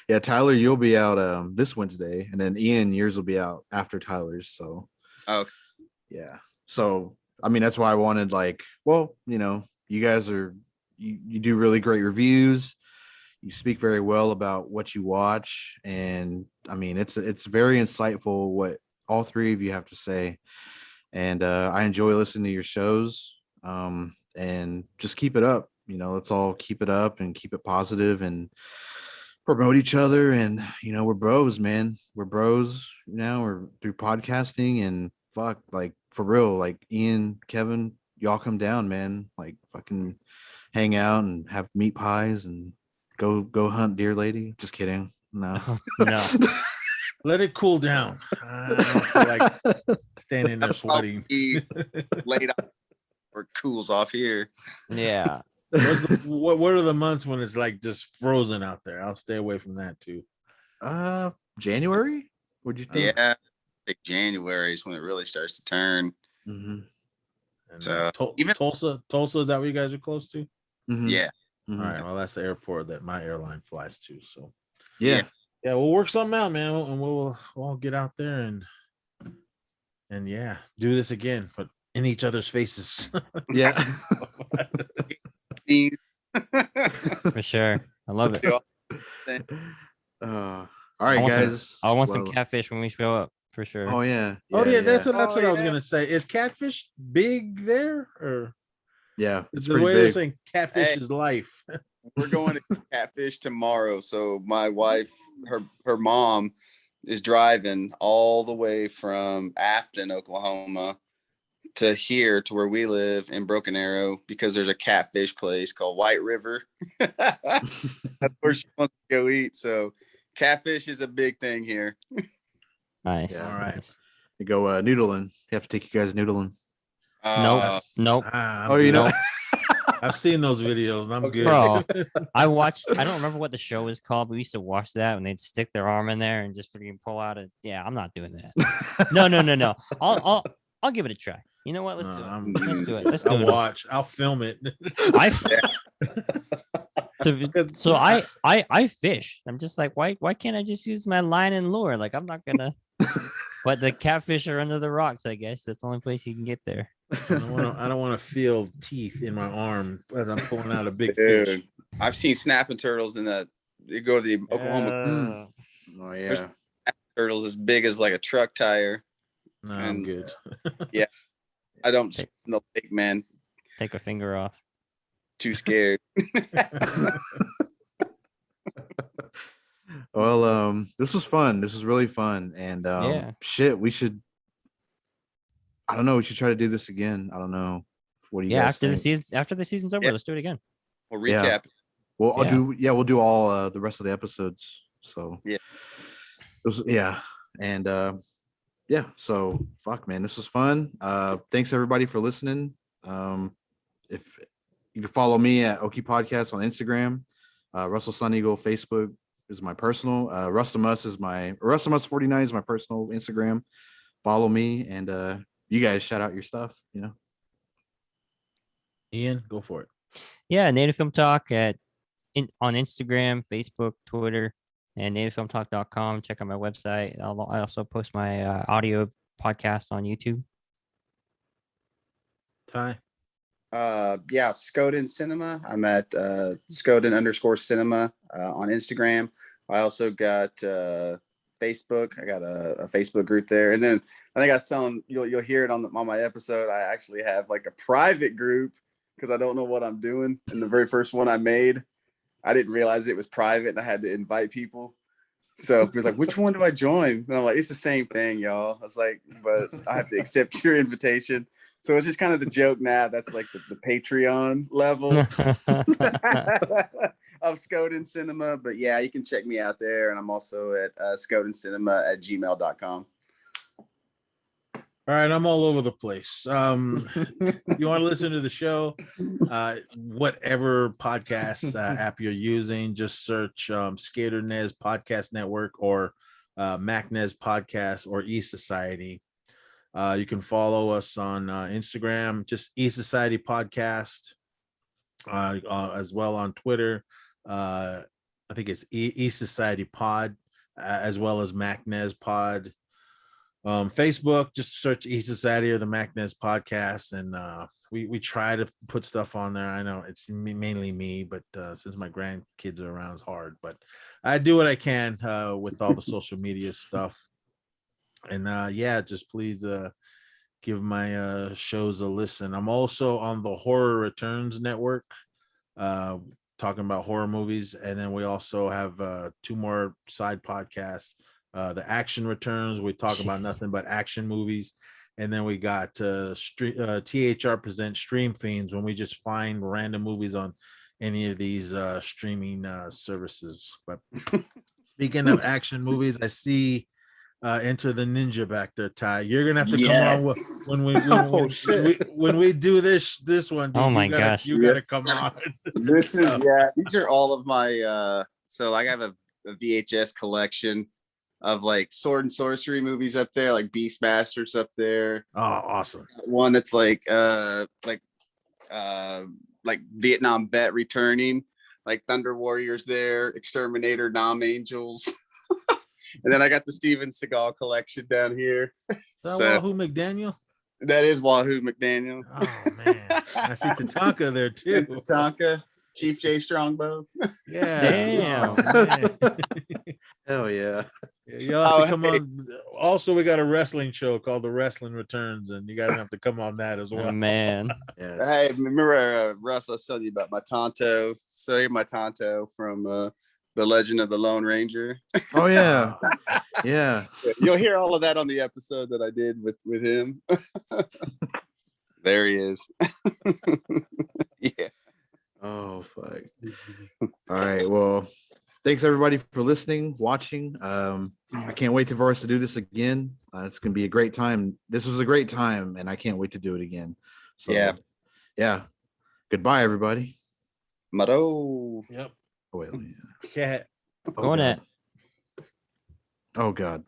Yeah, Tyler, you'll be out this Wednesday, and then Ian, yours will be out after Tyler's. So okay. Yeah. So I mean, that's why I wanted you guys you do really great reviews. You speak very well about what you watch, and I mean, it's very insightful what all three of you have to say. And I enjoy listening to your shows, and just keep it up. Let's all keep it up and keep it positive and promote each other. And we're bros, man. We're bros now. We're through podcasting, and fuck, like for real, like Ian, Kevin, y'all come down, man. Like fucking hang out and have meat pies and go hunt deer lady. Just kidding. No. No. Let it cool down. I don't feel like standing there sweating. Laid out or cools off here. Yeah. What are the months when it's like just frozen out there? I'll stay away from that too. January? Would you think? Yeah, I think January is when it really starts to turn. Mm-hmm. And So, even- Tulsa, is that where you guys are close to? Mhm. Yeah. Mhm. All right. Well, that's the airport that my airline flies to. So Yeah. yeah, we'll work something out, man, and we'll get out there and yeah, do this again, but in each other's faces. Yeah. For sure. I love it. All right, I want some- guys. I want some Well, catfish when we show up for sure. Oh yeah. Oh yeah, that's yeah. what I was yeah. gonna say. Is catfish big there, or Yeah. It's the pretty way they're big. saying catfish Hey. is life? We're going to catfish tomorrow. So my wife, her mom is driving all the way from Afton, Oklahoma to here to where we live in Broken Arrow because there's a catfish place called White River. That's where she wants to go eat. So catfish is a big thing here. Nice. Yeah. All right. Nice. You go noodling. You have to take you guys noodling. Nope. I'm Oh, you good. know. Nope. I've seen those videos and I'm Okay. good. Bro, I don't remember what the show was called, but we used to watch that when they'd stick their arm in there and just freaking pull out a. Yeah, I'm not doing that. No. I'll give it a try. You know what? Let's do it. Let's do it. Let's do I'll it. watch. I'll film it. I fish. I'm just like, why can't I just use my line and lure? Like, I'm not gonna. But the catfish are under the rocks. I guess that's the only place you can get there. I don't want to feel teeth in my arm as I'm pulling out a big fish. Dude, I've seen snapping turtles in the. You go to the Oklahoma Oh yeah. turtles as big as like a truck tire. No, I'm And- good. I don't swim in the lake, man. Take a finger off. Too scared. Well, this was fun. This was really fun. And Yeah. shit, we should. I don't know. We should try to do this again. I don't know. What do you Yeah, guys think? after the season's over, Yeah. let's do it again. We'll Yeah. recap. Well, Yeah. we'll do all the rest of the episodes. So Yeah. And yeah, so fuck man, this was fun. Thanks everybody for listening. If you can follow me at Okie Podcast on Instagram, Russell Sun Eagle Facebook is my personal, Rustamus 49 is my personal Instagram. Follow me and you guys shout out your stuff, you know. Ian, go for it. Yeah, Native Film Talk on Instagram, Facebook, Twitter, and nativefilmtalk.com. Check out my website. I also post my audio podcast on YouTube. Ty. Skoden Cinema. I'm at Skoden_cinema on Instagram. I also got Facebook. I got a Facebook group there, and then I think I was telling you'll hear it on my episode. I actually have like a private group because I don't know what I'm doing. And the very first one I made, I didn't realize it was private, and I had to invite people. So he was like, "Which one do I join?" And I'm like, "It's the same thing, y'all." I was like, "But I have to accept your invitation." So it's just kind of the joke now. That's like the Patreon level of Skoden Cinema. But yeah, you can check me out there. And I'm also at skodencinema@gmail.com. All right, I'm all over the place. You want to listen to the show, whatever podcast app you're using, just search Skater-Nez Podcast Network or Mac-Nez Podcast or E-Society. You can follow us on Instagram, just E-Society Podcast, as well on Twitter. I think it's E-Society Pod, as well as Mac-Nez Pod. Facebook, just search E-Society or the Mac-Nez Podcast, and we try to put stuff on there. I know it's mainly me, but since my grandkids are around, it's hard, but I do what I can with all the social media stuff. And just please give my shows a listen. I'm also on the Horror Returns Network, talking about horror movies, and then we also have 2 more side podcasts. The Action Returns, we talk about nothing but action movies, and then we got THR Presents Stream Fiends, when we just find random movies on any of these streaming services. But speaking of action movies, I see Enter the Ninja back there, Ty. You're gonna have to come on when we do this one. Dude, Oh my gosh. you gotta come on. These are all of my. So like I have a VHS collection of like sword and sorcery movies up there, like Beastmasters up there. Oh, awesome. One that's like Vietnam vet returning, like Thunder Warriors there, Exterminator, Nom Angels. And then I got the Steven Seagal collection down here. Is that So Wahoo McDaniel? that is Wahoo McDaniel. Oh man, I see Tatanka there too. And Tatanka, Chief J Strongbow. Yeah. Damn. Oh, man. Hell yeah. You'll have Oh, to come hey. on. Also, we got a wrestling show called The Wrestling Returns, and you guys have to come on that as well. Oh, man. Yes. Hey, remember Russ? I was telling you about my Tonto. So here's my Tonto from the Legend of the Lone Ranger. Oh yeah. Yeah. You'll hear all of that on the episode that I did with him. There he is. Yeah. Oh fuck. All right. Well, thanks everybody for listening, watching. I can't wait for us to do this again. It's gonna be a great time. This was a great time, and I can't wait to do it again. So yeah. Goodbye, everybody. Maro. Yep. Oh, wait, yeah. Cat. Oh, Going God. at Oh God.